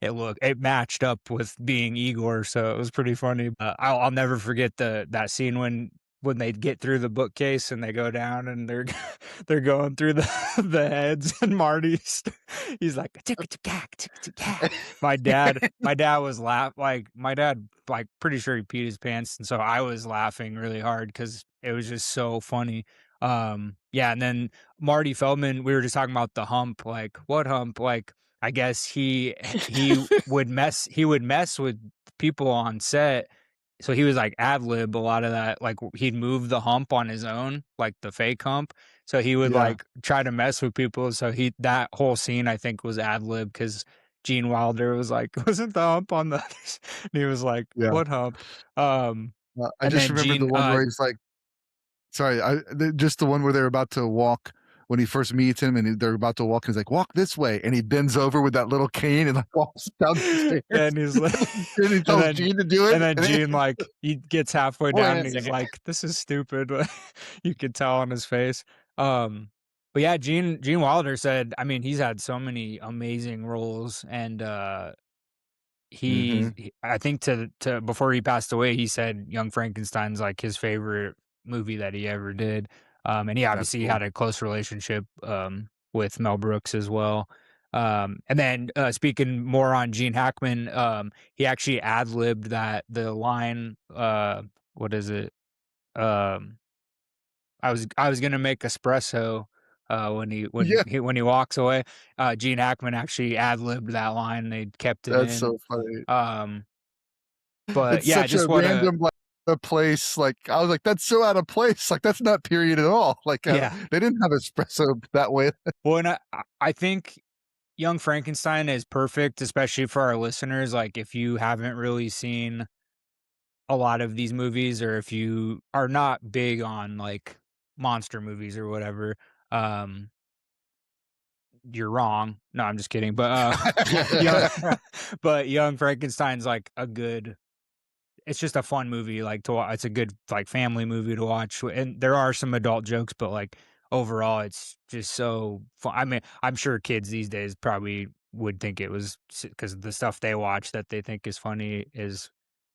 it matched up with being Igor, so it was pretty funny. I'll never forget that scene when they get through the bookcase and they go down and they're they're going through the the heads and he's like, "Tick-a-tick-tack, tick-a-tick-tack." My dad was my dad, like, pretty sure he peed his pants, and so I was laughing really hard because it was just so funny. Yeah, and then Marty Feldman, we were just talking about the hump, like, what hump? Like, I guess he would mess with people on set, so he was, like, ad lib a lot of that, like, he'd move the hump on his own, like the fake hump, so he would, Yeah. like, try to mess with people, so that whole scene, I think, was ad lib because Gene Wilder was like, "Wasn't the hump on the others?" And he was like, Yeah. "What hump?" I And just then remember the one where he's like, sorry, just the one where they're about to walk when he first meets him and they're about to walk. And he's like, walk this way. And he bends over with that little cane and like walks down the stairs. And he's like, and he tells Gene to do it. and then Gene, like, he gets halfway Hold on down a and he's second. like, "This is stupid." You could tell on his face. But yeah, Gene Wilder said, I mean, he's had so many amazing roles, and Mhm. I think to before he passed away, he said Young Frankenstein's like his favorite movie that he ever did. And he That's obviously cool. had a close relationship with Mel Brooks as well. And then speaking more on Gene Hackman, he actually ad libbed the line. What is it? Um, I was gonna make espresso. Yeah, When he walks away, Gene Hackman actually ad libbed that line. They kept it that's in. so funny. Um, but It's yeah, such a just what a random, like, a place, like, I was like, "That's so out of place." Like, that's not period at all. Like, yeah. they didn't have espresso that way. Well, and I think Young Frankenstein is perfect, especially for our listeners. Like, if you haven't really seen a lot of these movies, or if you are not big on like monster movies or whatever, um, you're wrong. No, I'm just kidding. But young, but Young Frankenstein's like a good. It's just a fun movie, like to watch. It's a good like family movie to watch, and there are some adult jokes, but like overall, it's just so fun. I mean, I'm sure kids these days probably would think it was because the stuff they watch that they think is funny is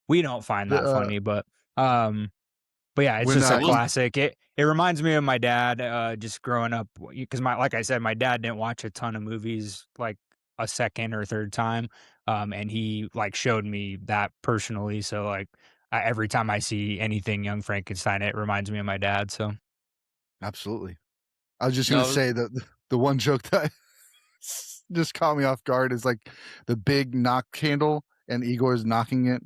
we don't find that The funny, but yeah, it's when just a was classic. It reminds me of my dad, just growing up because like I said, my dad didn't watch a ton of movies like a second or third time, and he like showed me that personally. So like every time I see anything Young Frankenstein, it reminds me of my dad. So absolutely. I was just gonna no, say that the one joke that just caught me off guard is like the big knock handle and Igor's knocking it,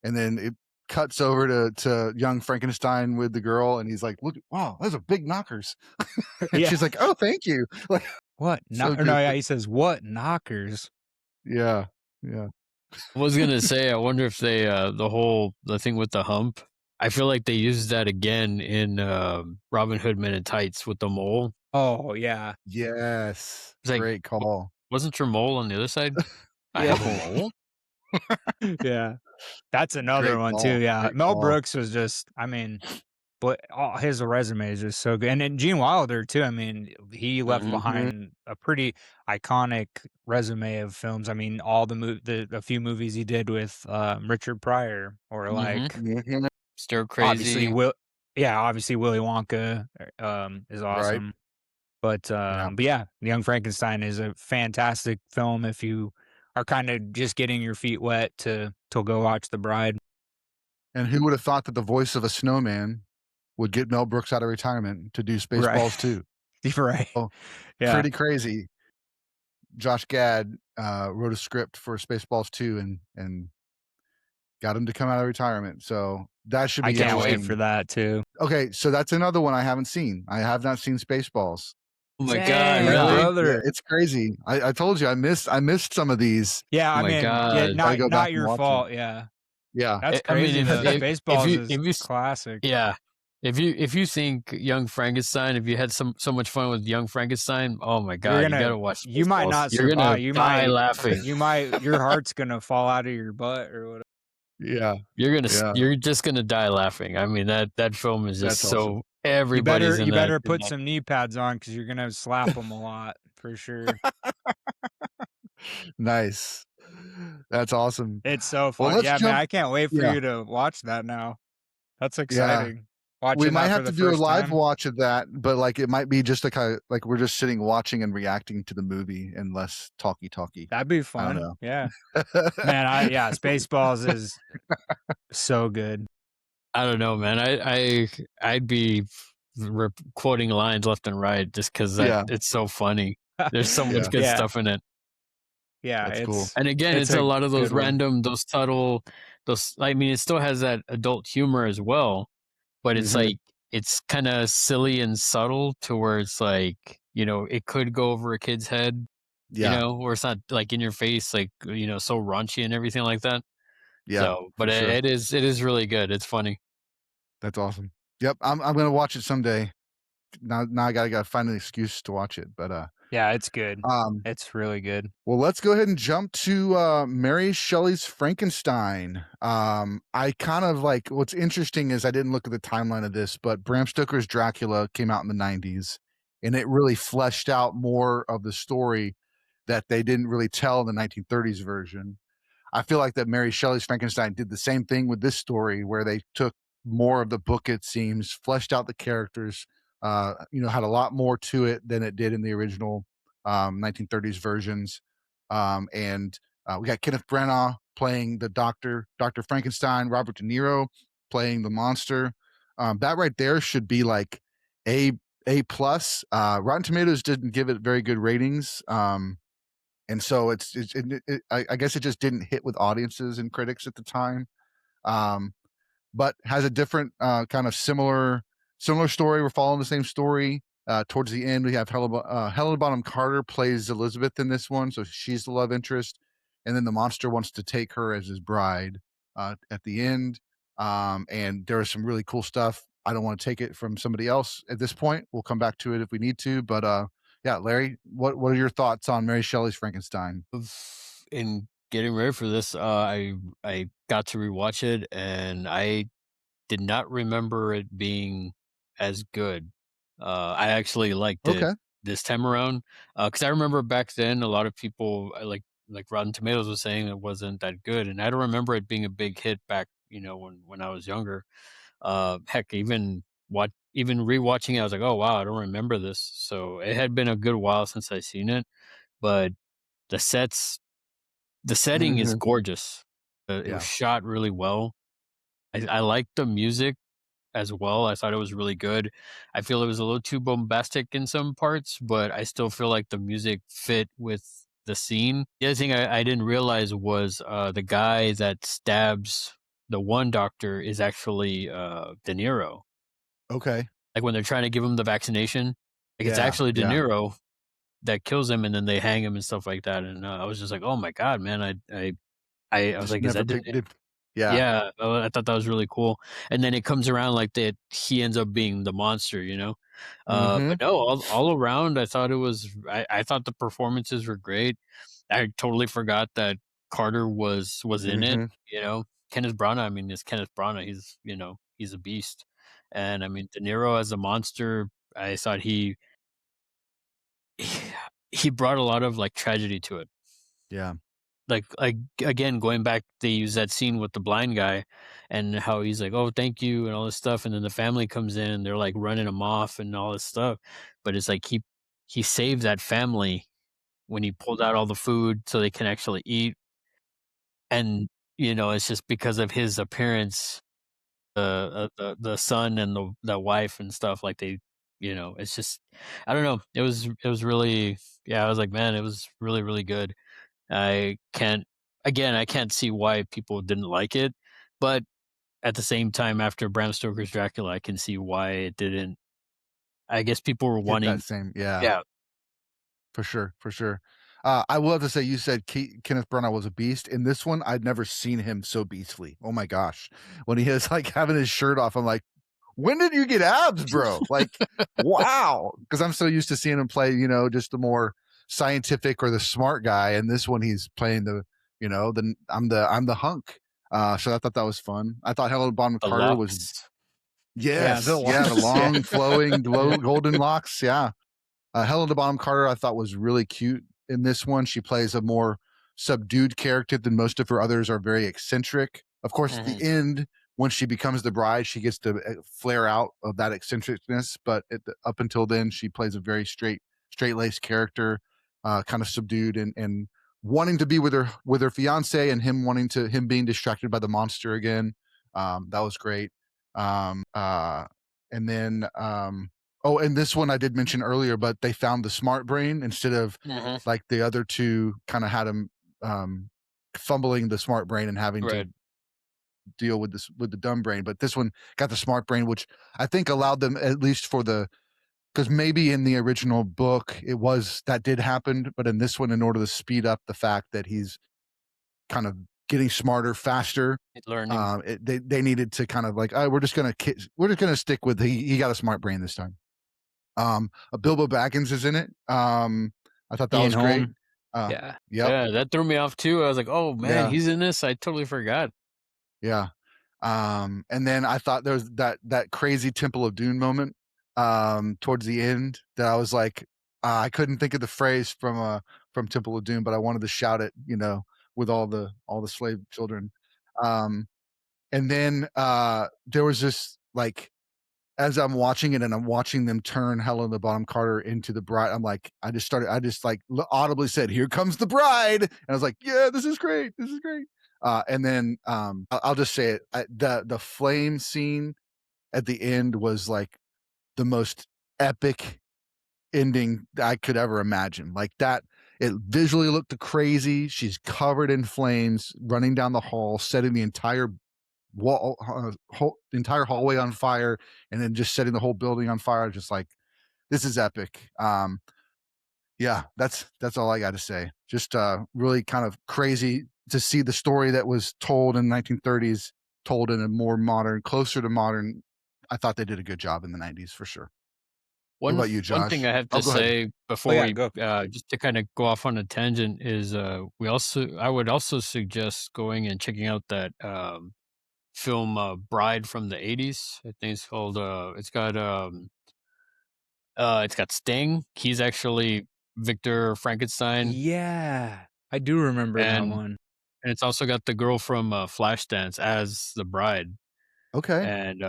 and then it cuts over to young Frankenstein with the girl, and he's like, "Look, wow, those are big knockers," and yeah, she's like, "Oh, thank you." Like what? so Or no, yeah, goofy. he says what knockers? Yeah, yeah. I was gonna say, I wonder if they the thing with the hump. I feel like they used that again in Robin Hood Men in Tights with the mole. Oh yeah, Yes, It's like, great call. wasn't your mole on the other side? I yeah, have a mole. yeah. That's another Great one too. call. Yeah, Great Mel call. Brooks was just, I mean, but his resume is just so good, and then Gene Wilder too. I mean, he left Hmm. behind a pretty iconic resume of films. I mean, all the few movies he did with Richard Pryor, or Hmm. like Mhm. Stir obviously crazy. obviously Willy Wonka is Right. awesome. But Yeah. yeah, Young Frankenstein is a fantastic film if you are kind of just getting your feet wet to go watch The Bride. And who would have thought that the voice of a snowman would get Mel Brooks out of retirement to do Right. Spaceballs 2? You're right. Oh, Yeah. pretty crazy. Josh Gad wrote a script for Spaceballs 2 and got him to come out of retirement. So that should I be can't wait for interesting. that too. Okay, so that's another one I haven't seen. I have not seen Spaceballs. Oh my god, Dang, Yeah, really? yeah, brother. it's crazy. I told you I missed some of these. Yeah, Oh I my mean, yeah, god. Gotta go back not and your watch them. fault, yeah. Yeah, That's I mean, crazy though. if Spaceballs you is classic. yeah, if you think Young Frankenstein, if you had so much fun with Young Frankenstein, oh my You're god, you gonna gotta watch you might Spaceballs. not You're gonna survive. die laughing. Your heart's gonna fall out of your butt or whatever. yeah, yeah. You're just gonna die laughing. I mean that film is just That's awesome. so everybody's in You that. better put some knee pads on because you're gonna slap them a lot for sure. Nice. That's awesome. It's so Well, fun. let's Yeah, man, jump. I can't wait for Yeah, you to watch that now. That's yeah. exciting. We Watching might that for have the to do a first live time. watch of that, but like it might be just a kind of like we're just sitting watching and reacting to the movie and less talky. That'd be I don't fun. know. Yeah. Man, yeah, Spaceballs is so good. I don't know, man. I'd be quoting lines left and right just because that Yeah, it's so funny. There's so much yeah, good Yeah. stuff in it. Yeah, that's cool. And again, it's it's a a lot of those good one. random, those subtle, those. I mean, it still has that adult humor as well, but it's Mhm. like it's kind of silly and subtle to where it's like it could go over a kid's head, Yeah, or it's not like in your face, like so raunchy and everything like that. yeah, So, but for sure. it is really good. It's funny. That's awesome. Yep, I'm gonna watch it someday. Now I gotta find an excuse to watch it, but Yeah, it's good. um, It's really good. well, let's go ahead and jump to Mary Shelley's Frankenstein. I kind of like what's interesting is I didn't look at the timeline of this, but Bram Stoker's Dracula came out in the 90s, and it really fleshed out more of the story that they didn't really tell in the 1930s version. I feel like that Mary Shelley's Frankenstein did the same thing with this story, where they took more of the book, it seems, fleshed out the characters, had a lot more to it than it did in the original 1930s versions. And we got Kenneth Branagh playing the Dr. Frankenstein, Robert De Niro playing the monster. That right there should be like a A plus. Rotten Tomatoes didn't give it very good ratings. And so I guess it just didn't hit with audiences and critics at the time. Um, but has a different kind of similar story. We're following the same story. Towards the end, we have Helena Bonham Carter plays Elizabeth in this one, so she's the love interest, and then the monster wants to take her as his bride at the end. And there is some really cool stuff. I don't want to take it from somebody else at this point. We'll come back to it if we need to, but yeah, Larry, what are your thoughts on Mary Shelley's Frankenstein? In getting ready for this, I got to rewatch it, and I did not remember it being as good. I actually liked it Okay. this time around. Because I remember back then a lot of people like Rotten Tomatoes was saying it wasn't that good, and I don't remember it being a big hit back, when I was younger. Heck, even rewatching it, I was like, oh wow, I don't remember this. So it had been a good while since I seen it, but the sets, the setting is Mhm. gorgeous. It was Yeah. shot really well. I liked the music as well. I thought it was really good. I feel it was a little too bombastic in some parts, but I still feel like the music fit with the scene. The other thing I didn't realize was the guy that stabs the one doctor is actually De Niro. Okay. Like when they're trying to give him the vaccination, like it's Yeah. actually De Yeah. Niro that kills him, and then they hang him and stuff like that. And I was just like, oh my god, man! I was Just like, is never that picked it. Yeah. yeah, I thought that was really cool, and then it comes around like that he ends up being the monster, you know? But Mhm. no, all around, I thought the performances were great. I totally forgot that Carter was in it, Mhm. you know? Kenneth Branagh, I mean, it's Kenneth Branagh, he's a beast, and, I mean, De Niro as a monster, I thought he brought a lot of, like, tragedy to it. Yeah. Like, again, going back, they use that scene with the blind guy and how he's like, "Oh, thank you," and all this stuff, and then the family comes in and they're, like, running him off and all this stuff, but it's like he saved that family when he pulled out all the food so they can actually eat, and, it's just because of his appearance, the son and the wife and stuff, like, it's just I don't know, it was really yeah, I was like, "Man, it was really, really good." I can't I can't see why people didn't like it, but at the same time, after Bram Stoker's Dracula, I can see why it didn't. I guess people were Hit that wanting same. Yeah. yeah, For sure, for sure. I will have to say, you said Kenneth Branagh was a beast. In this one, I'd never seen him so beastly. Oh my gosh, when he is like having his shirt off, I'm like, when did you get abs, bro? Like, wow. Because I'm so used to seeing him play, just the more scientific or the smart guy. And this one, he's playing I'm the hunk. So I thought that was fun. I thought Helena Bonham the Carter was locks. Yeah, the yes, yeah, the locks. Yeah. long flowing golden locks, yeah. Helena Bonham Carter, I thought was really cute in this one. She plays a more subdued character than most of her others are very eccentric. Of course, at the Mhm. end, when she becomes the bride, she gets to flare out of that eccentricness. But up until then, she plays a very straight laced character, kind of subdued and wanting to be with her fiance, and him being distracted by the monster again. That was great. And then Oh, and this one I did mention earlier, but they found the smart brain instead of Mhm. like the other two kind of had him fumbling the smart brain and having to Right. deal with the dumb brain. But this one got the smart brain, which I think allowed them, at least for the, because maybe in the original book it was that did happen, but in this one, in order to speed up the fact that he's kind of getting smarter faster, Learning. they needed to kind of like, oh, we're just gonna stick with he got a smart brain this time. Bilbo Baggins is in it. I thought that Ian was great. Holm. Uh, Yeah. yep, Yeah, that threw me off too. I was like, "Oh, man, yeah, he's in this? I totally forgot." yeah. And then I thought there was that crazy Temple of Doom moment towards the end that I was like, I couldn't think of the phrase from Temple of Doom, but I wanted to shout it, with all the slave children. Um, and then there was this like as I'm watching it and I'm watching them turn Helena Bonham Carter into the bride, I'm like, I just like audibly said, "Here comes the bride," and I was like, "Yeah, this is great, this is great." And then I'll just say it, the flame scene at the end was like the most epic ending I could ever imagine. Like that, it visually looked crazy. She's covered in flames, running down the hall, setting the entire hallway on fire, and then just setting the whole building on fire. Just like, this is epic. Yeah, that's all I got to say. Just really kind of crazy to see the story that was told in the 1930s told in a more modern, closer to modern. I thought they did a good job in the 90s for sure. What about you, One thing Josh? I have Oh, to go ahead. say Oh before yeah, we, go. just to kinda go off on a tangent is, I would also suggest going and checking out that, film, Bride from the '80s. I think it's called, it's got, It's got Sting. He's actually Victor Frankenstein, Yeah, I do remember that and one. it's also got the girl from Flashdance as the bride. Okay. And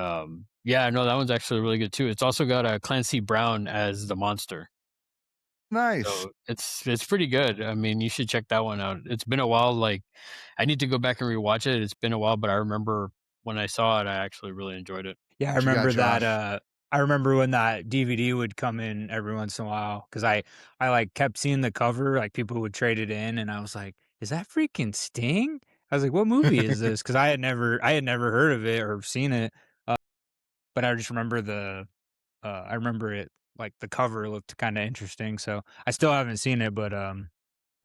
yeah, no, that one's actually really good too. It's also got Clancy Brown as the monster. Nice. So it's pretty good. I mean, you should check that one out. It's been a while. Like, I need to go back and rewatch it. It's been a while, but I remember when I saw it, I actually really enjoyed it. Yeah, I What you got, remember that, Josh? I remember when that DVD would come in every once in a while because I, like, kept seeing the cover, like, people would trade it in, and I was like, "Is that freaking Sting?" I was like, "What movie is this?" Because I had never heard of it or seen it, but I just remember I remember it like, the cover looked kinda interesting, so I still haven't seen it, but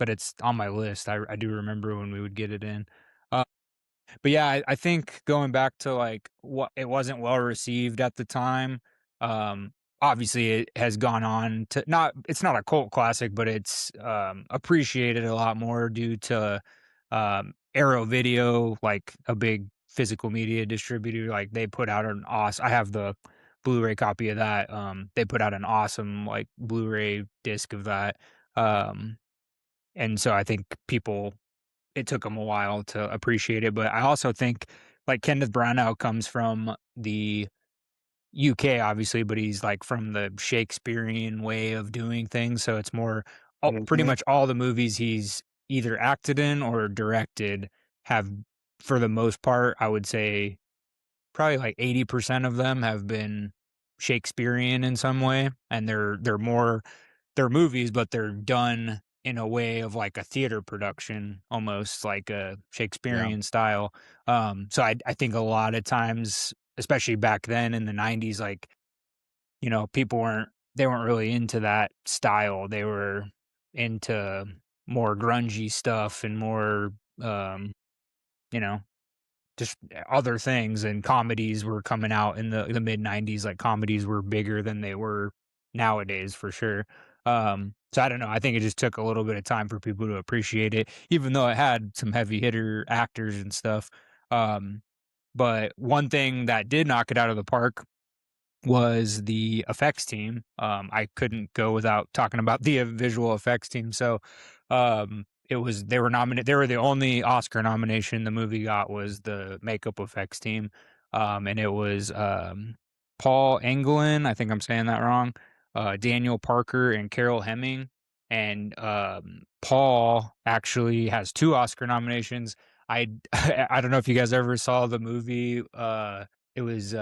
it's on my list. I do remember when we would get it in. But yeah, I think going back to like what it wasn't well received at the time. Obviously, it has gone on to not. It's not a cult classic, but it's appreciated a lot more due to Arrow Video, like a big physical media distributor. Like they put out an awesome. I have the Blu-ray copy of that. They put out an awesome like Blu-ray disc of that. Um, and so I think people it took him a while to appreciate it, but I also think, like, Kenneth Branagh comes from the UK, obviously, but he's, like, from the Shakespearean way of doing things, so it's more pretty Mhm. much all the movies he's either acted in or directed have, for the most part, I would say probably like 80% of them have been Shakespearean in some way, and they're movies, but they're done in a way of like a theater production, almost like a Yeah. Shakespearean style. So I think a lot of times, especially back then in the 90s, like, people weren't really into that style. They were into more grungy stuff and more, um, you know, just other things, and comedies were coming out in the mid 90s. Like comedies were bigger than they were nowadays for sure. So I don't know, I think it just took a little bit of time for people to appreciate it, even though it had some heavy hitter actors and stuff. um but one thing that did knock it out of the park was the effects team. I couldn't go without talking about the visual effects team. So, it was they were nominated. They were the only Oscar nomination the movie got was the makeup effects team, and it was Paul Englund. I think I'm saying that wrong. Daniel Parker and Carol Hemming. And Paul actually has two Oscar nominations. I I don't know if you guys ever saw the movie. It was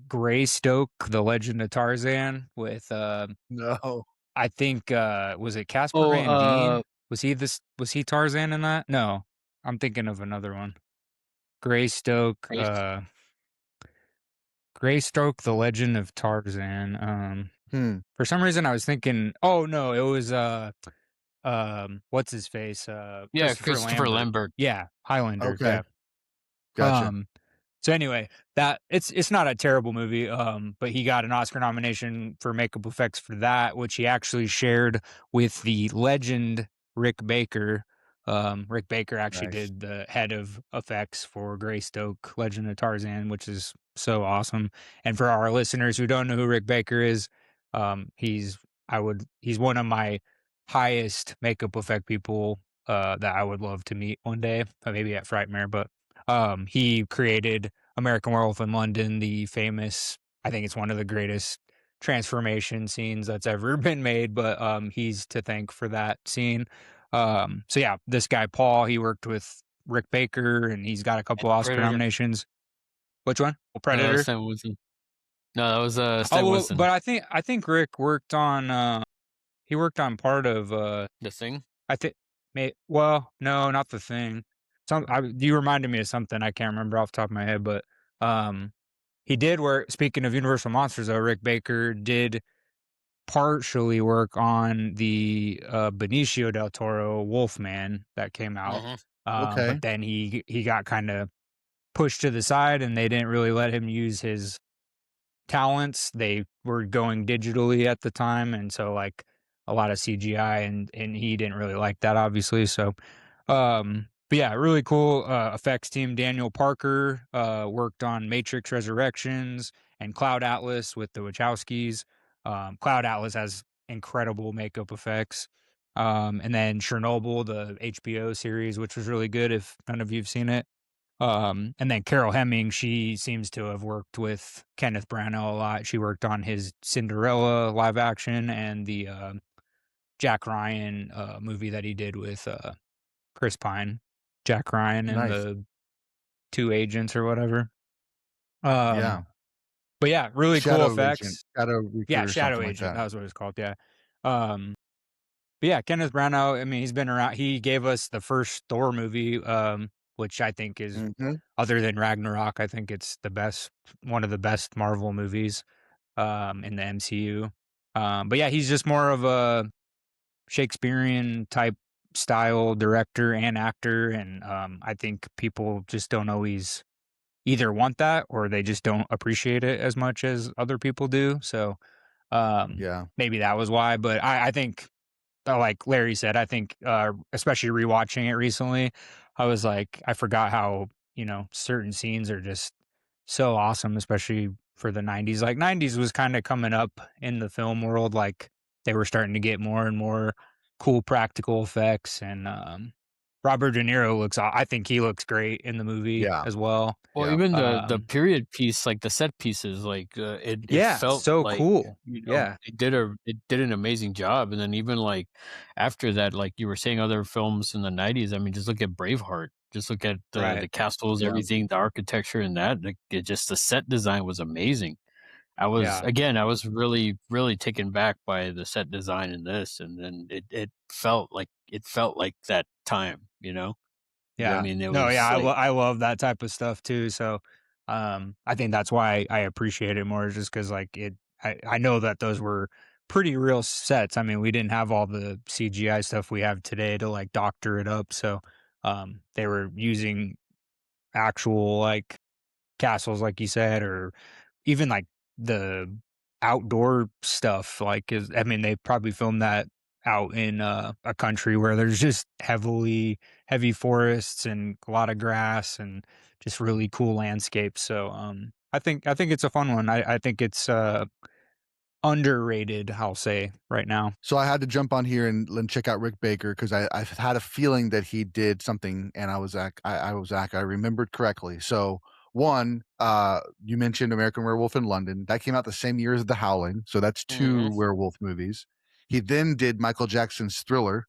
Greystoke, The Legend of Tarzan with, No. I think, was it Casper Oh, Van Dien? Was he Tarzan in that? No, I'm thinking of another one. Greystoke, Grace. Greystoke, The Legend of Tarzan. Hmm. For some reason I was thinking, oh no, it was, what's his face? Yeah, Christopher Christopher Lambert. Lambert. Yeah, Highlander, Okay. yeah. Gotcha. Um So anyway, that it's not a terrible movie, but he got an Oscar nomination for makeup effects for that, which he actually shared with the legend Rick Baker. Rick Baker actually Nice. did the head of effects for Greystoke, Legend of Tarzan, which is so awesome. And for our listeners who don't know who Rick Baker is, he's he's one of my highest makeup effect people that I would love to meet one day, maybe at Frightmare, but he created American Werewolf in London, the famous, I think it's one of the greatest transformation scenes that's ever been made, but he's to thank for that scene. So yeah, this guy Paul, he worked with Rick Baker, and he's got a couple Oscar Predator. nominations. Which one? Well, No, that was Predator. Stan Winston. No, that was Stan Oh, well, Winston. but I think Rick worked on he worked on part of The Thing. I think well, no, not the thing. You reminded me of something I can't remember off the top of my head, but um he did work. Speaking of Universal Monsters, though, Rick Baker did partially work on the Benicio del Toro Wolfman that came out. Hmm. Okay. But then he got kind of pushed to the side, and they didn't really let him use his talents. They were going digitally at the time, and so like a lot of CGI, and he didn't really like that, obviously. So but yeah, really cool effects team. Daniel Parker worked on Matrix Resurrections and Cloud Atlas with the Wachowskis. Cloud Atlas has incredible makeup effects. And then Chernobyl, the HBO series, which was really good if none of you've seen it. And then Carol Hemming, she seems to have worked with Kenneth Branagh a lot. She worked on his Cinderella live action and the Jack Ryan movie that he did with Chris Pine, Jack Ryan and Nice. the two agents or whatever. Um, Yeah. but yeah, really cool Shadow Agent, effects. Shadow Yeah, Reaper, or Shadow something like Agent. that. That was what it's called. Yeah. But yeah, Kenneth Branagh. I mean, he's been around. He gave us the first Thor movie, which I think is, Mhm. other than Ragnarok, I think it's the best, one of the best Marvel movies, in the MCU. But yeah, he's just more of a Shakespearean type style director and actor, and I think people just don't always either want that or they just don't appreciate it as much as other people do. So Yeah. maybe that was why. But I think, like Larry said, I think especially rewatching it recently, I was like, I forgot how, certain scenes are just so awesome, especially for the 90s. Like 90s was kind of coming up in the film world, like they were starting to get more and more cool practical effects, and Robert De Niro I think he looks great in the movie Yeah. as well. Well, Yeah. even the Um, period piece, like the set pieces, like it yeah, felt so like, cool. you know, Yeah, it did an amazing job. And then even like after that, like you were saying, other films in the '90s. I mean, just look at Braveheart. Just look at the right. castles, Yeah. everything, the architecture, and that. Like, just the set design was amazing. Yeah, I was really, really taken back by the set design in this, and then it felt like that time. You know, I yeah. Yeah. mean, it No, yeah, was like. I love that type of stuff too. So, I think that's why I appreciate it more, just because like I know that those were pretty real sets. I mean, we didn't have all the CGI stuff we have today to like doctor it up. So, they were using actual like castles, like you said, or even like the outdoor stuff. Like, I mean, they probably filmed that out in a country where there's just heavy forests and a lot of grass and just really cool landscapes. So, I think it's a fun one. I think it's underrated, I'll say right now. So I had to jump on here and check out Rick Baker because I had a feeling that he did something, and I remembered correctly. So one, you mentioned American Werewolf in London. That came out the same year as The Howling, so that's two Mhm, werewolf movies. He then did Michael Jackson's Thriller.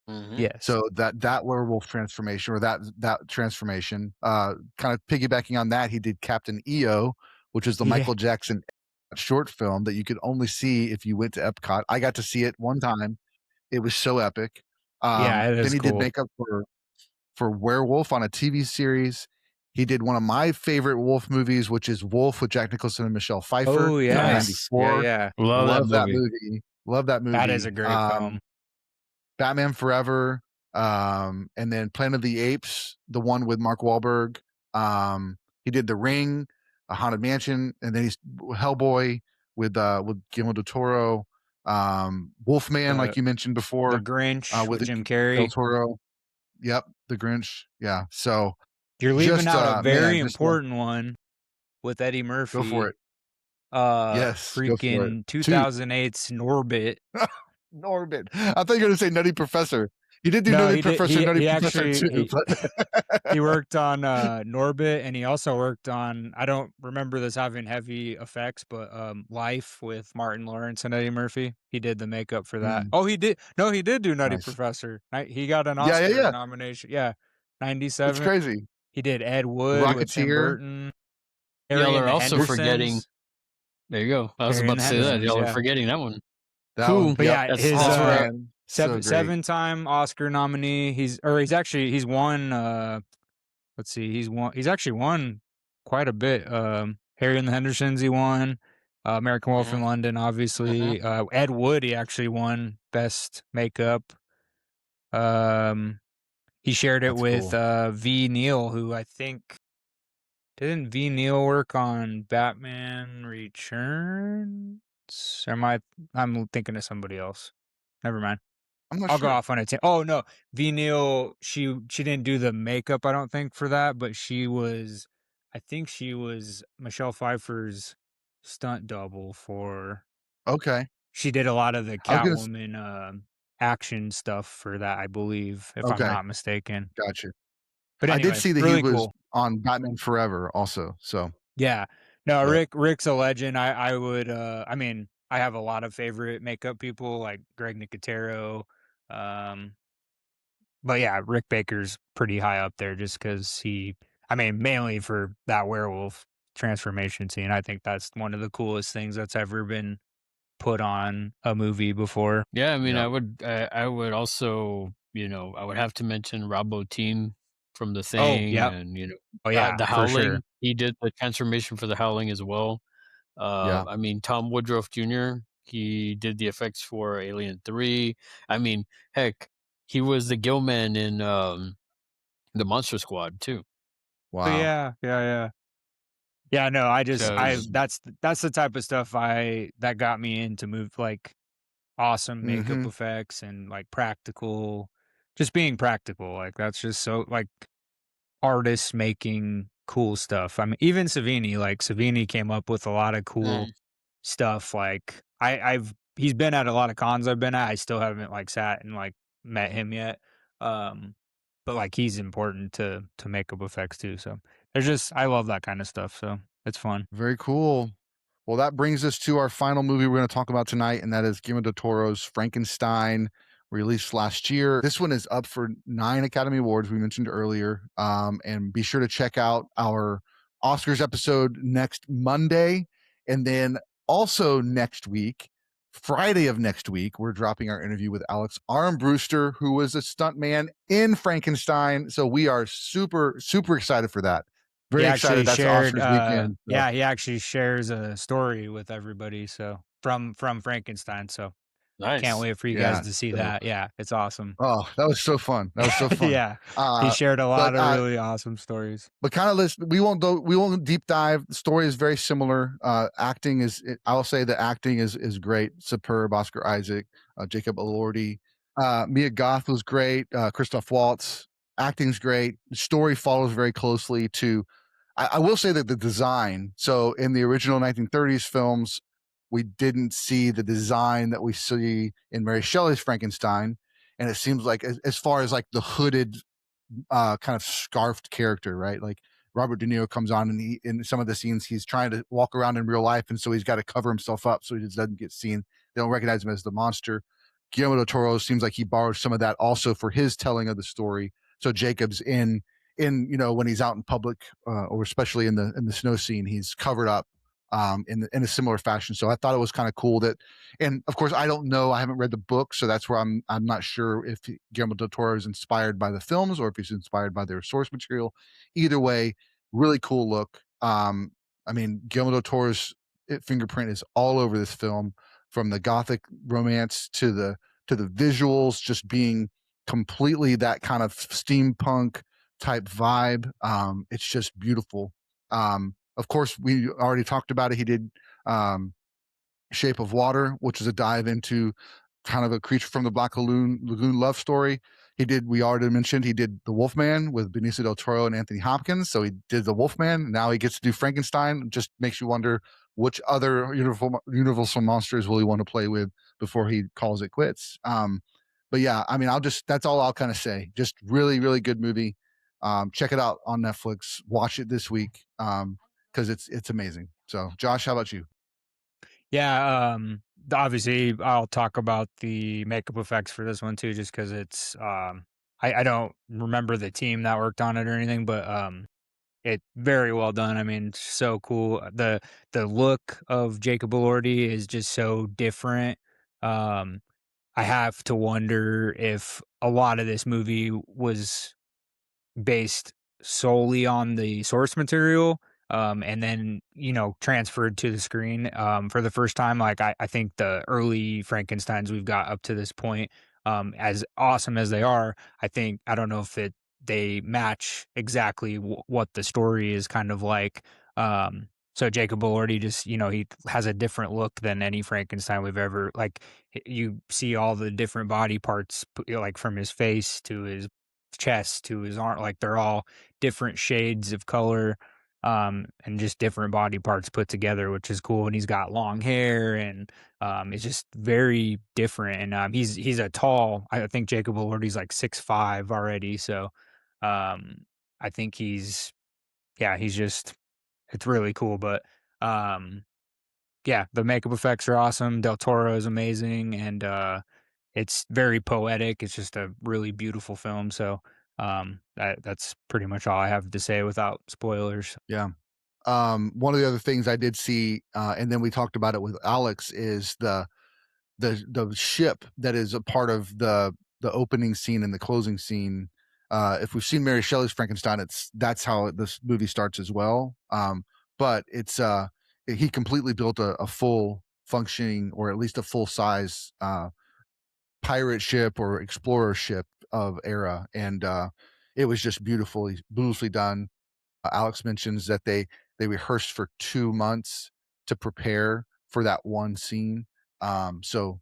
mhm. Yes. So that werewolf transformation, or that transformation, kind of piggybacking on that, he did Captain EO, which is the Yeah. Michael Jackson short film that you could only see if you went to Epcot. I got to see it one time. It was so epic. Yeah, it Then is he did cool. makeup for Werewolf on a TV series. He did one of my favorite Wolf movies, which is Wolf with Jack Nicholson and Michelle Pfeiffer. Oh Came out in yes. Nice. Yeah, '94. yeah. Love that Love that movie. movie. Love that That is a movie. great film. Batman Forever, and then Planet of the Apes, the one with Mark Wahlberg. He did The Ring, A Haunted Mansion, and then he's Hellboy with Guillermo del Toro. Wolfman, like The you mentioned the before, Grinch with with Jim Del Carrey. Toro. Yep, The Grinch. Yeah. So You're leaving just out a man, very just love. important one with Eddie Go for Murphy. it. Yes, go for it. Freaking Two 2008's Norbit. Norbit. I thought you were gonna say Nutty Professor. You did do No, Nutty he did. Professor, Nutty He Professor actually too, he but worked on Norbit, and he also worked on. I don't remember this having heavy effects, but Life with Martin Lawrence and Eddie Murphy. He did the makeup for that. Mm, Oh, he did. No, he did do Nutty nice. Professor. He got an Yeah, yeah, Oscar yeah. nomination. Yeah, It's 97. crazy. He did Ed The Wood with Tim Rocketeer. Burton. Harry Y'all and are the also forgetting. Hendersons. There you go. I was Harry about and to the say that. Yeah. Hendersons. Y'all are Yeah. forgetting that one. That Who? one. But Yep. yeah, That's his awesome. Man, so great. seven-time Oscar nominee. He's won let's see, he's actually won quite a bit. Harry and the Hendersons he won. American Wolf in Mhm, London, mhm. obviously. Ed Wood he actually won best makeup. Um he shared it That's with cool. V. Neil, who I think didn't V. Neil work on Batman Returns? Or I'm thinking of somebody else. Never mind. I'm not I'll go sure. off on a oh no, V Neil. She didn't do the makeup, I don't think, for that, but I think she was Michelle Pfeiffer's stunt double for. Okay. She did a lot of the I was gonna s Catwoman, action stuff for that, I believe, if I'm okay, not mistaken. gotcha. But I did anyway, see that he really was cool. on Batman Forever also, so Yeah. No, but Rick's a legend. I would, I mean, I have a lot of favorite makeup people like Greg Nicotero, um, but yeah, Rick Baker's pretty high up there just because I mean, mainly for that werewolf transformation scene. I think that's one of the coolest things that's ever been put on a movie before. Yeah, I mean, yeah. I would also, I would have to mention Rob Bottin from The Oh, Thing, yep. and Oh, yeah, The for sure. Howling. He did the transformation for The Howling as well. Yeah. I mean, Tom Woodruff Jr. He did the effects for Alien 3. I mean, heck, he was the Gillman in the Monster Squad too. Oh, Wow. yeah, yeah, yeah. Yeah, no, So that's the type of stuff that got me into like awesome makeup Mhm. effects and like practical, just being practical. Like that's just so like artists making cool stuff. I mean, even Savini came up with a lot of cool mm, stuff. Like he's been at a lot of cons I've been at. I still haven't like sat and like met him yet. Um, but like he's important to makeup effects too. So there's just I love that kind of stuff. So it's fun. Very cool. Well, that brings us to our final movie we're going to talk about tonight, and that is Guillermo del Toro's Frankenstein, released last year. This one is up for 9 Academy Awards, we mentioned earlier. And be sure to check out our Oscars episode next Monday. And then also next week, Friday of next week, we're dropping our interview with Alex Armbruster, who was a stuntman in Frankenstein. So we are super, super excited for that. He Very excited. actually That's shared, Oscars weekend. So yeah, he actually shares a story with everybody. So from Frankenstein. So can't nice. wait for you guys yeah. to see So that. Yeah, it's awesome. oh, that was so fun. That was so fun. Yeah, he Uh, shared a but lot of really awesome stories. kind of list. We won't deep dive. The story is very similar. Acting I'll say the acting is great. Superb. Oscar Isaac, Jacob Elordi, Mia Goth was great. Christoph Waltz. Acting's great. The story follows very closely to. I will say that the design. So in the original 1930s films, we didn't see the design that we see in Mary Shelley's Frankenstein, and it seems like as far as like the hooded kind of scarfed character, right? Like Robert De Niro comes on and in some of the scenes he's trying to walk around in real life, and so he's got to cover himself up so he just doesn't get seen. They don't recognize him as the monster. Guillermo del Toro seems like he borrowed some of that also for his telling of the story. So Jacob's in when he's out in public or especially in the snow scene, he's covered up in a similar fashion. So I thought it was kind of cool that, and of course I don't know, I haven't read the book, so that's where I'm not sure if Guillermo del Toro is inspired by the films or if he's inspired by their source material. Either way, really cool look. I mean, Guillermo del Toro's fingerprint is all over this film, from the gothic romance to the visuals just being completely that kind of steampunk type vibe. It's just beautiful. Of course, we already talked about it. He did um, Shape of Water, which is a dive into kind of a Creature from the Black Lagoon love story. We already mentioned he did The Wolfman with Benicio del Toro and Anthony Hopkins. So he did The Wolfman. Now he gets to do Frankenstein. Just makes you wonder which other universal monsters will he want to play with before he calls it quits. But yeah, I mean, that's all I'll kind of say. Just really, really good movie. Check it out on Netflix. Watch it this week because it's amazing. So, Josh, how about you? Yeah, obviously I'll talk about the makeup effects for this one too, just because it's I don't remember the team that worked on it or anything, but it very well done. I mean, so cool. The look of Jacob Elordi is just so different. Um, I have to wonder if a lot of this movie was based solely on the source material, and then, transferred to the screen, for the first time. Like, I think the early Frankensteins we've got up to this point, as awesome as they are, I don't know if they match exactly what the story is kind of like. So Jacob Elordi just, he has a different look than any Frankenstein we've ever like. You see all the different body parts, like from his face to his chest to his arm, like they're all different shades of color. and just different body parts put together, which is cool. And he's got long hair, and it's just very different. And he's a tall. I think Jacob Elordi's like 6'5" already, so I think he's just it's really cool. But yeah, the makeup effects are awesome. Del Toro is amazing, and it's very poetic. It's just a really beautiful film. So that's pretty much all I have to say without spoilers. Yeah. One of the other things I did see, and then we talked about it with Alex, is the ship that is a part of the opening scene and the closing scene. If we've seen Mary Shelley's Frankenstein, that's how this movie starts as well. But he completely built a full functioning, or at least a full size pirate ship or explorer ship of era, and it was just beautifully done. Alex mentions that they rehearsed for 2 months to prepare for that one scene. So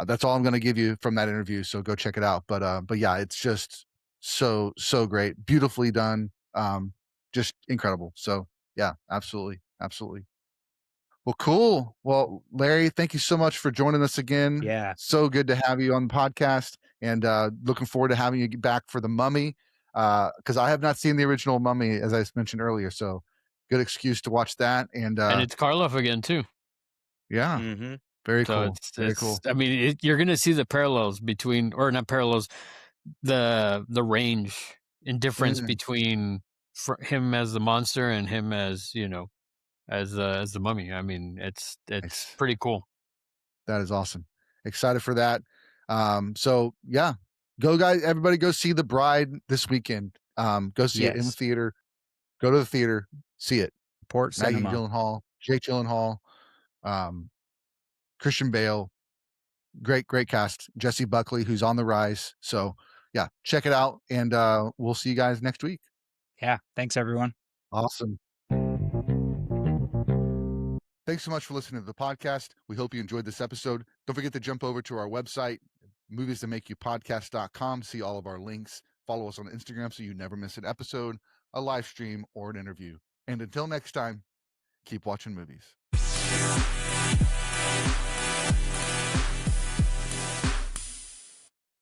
that's all I'm going to give you from that interview. So go check it out. But yeah, it's just so great, beautifully done, just incredible. So yeah, absolutely. Well, cool. Well, Larry, thank you so much for joining us again. Yeah. So good to have you on the podcast, and looking forward to having you back for The Mummy, because I have not seen the original Mummy, as I mentioned earlier. So good excuse to watch that. And it's Karloff again too. yeah, Mm-hmm. very So cool. Very cool. I mean, you're going to see the parallels between, or not parallels, the range and difference between him as the monster and him as as the mummy. I mean, it's Nice. pretty cool. That is awesome. Excited for that. So yeah, go guys, everybody go see The Bride this weekend. Go see it in the Yes. theater. Go to the theater, see it. Port Maggie Cinema. Gyllenhaal, Jake Gyllenhaal, Christian Bale, great cast. Jesse Buckley, who's on the rise. So yeah, check it out, and we'll see you guys next week. Yeah. Thanks, everyone. Awesome. Thanks so much for listening to the podcast. We hope you enjoyed this episode. Don't forget to jump over to our website, moviesthatmakeyoupodcast.com, see all of our links. Follow us on Instagram so you never miss an episode, a live stream, or an interview. And until next time, keep watching movies.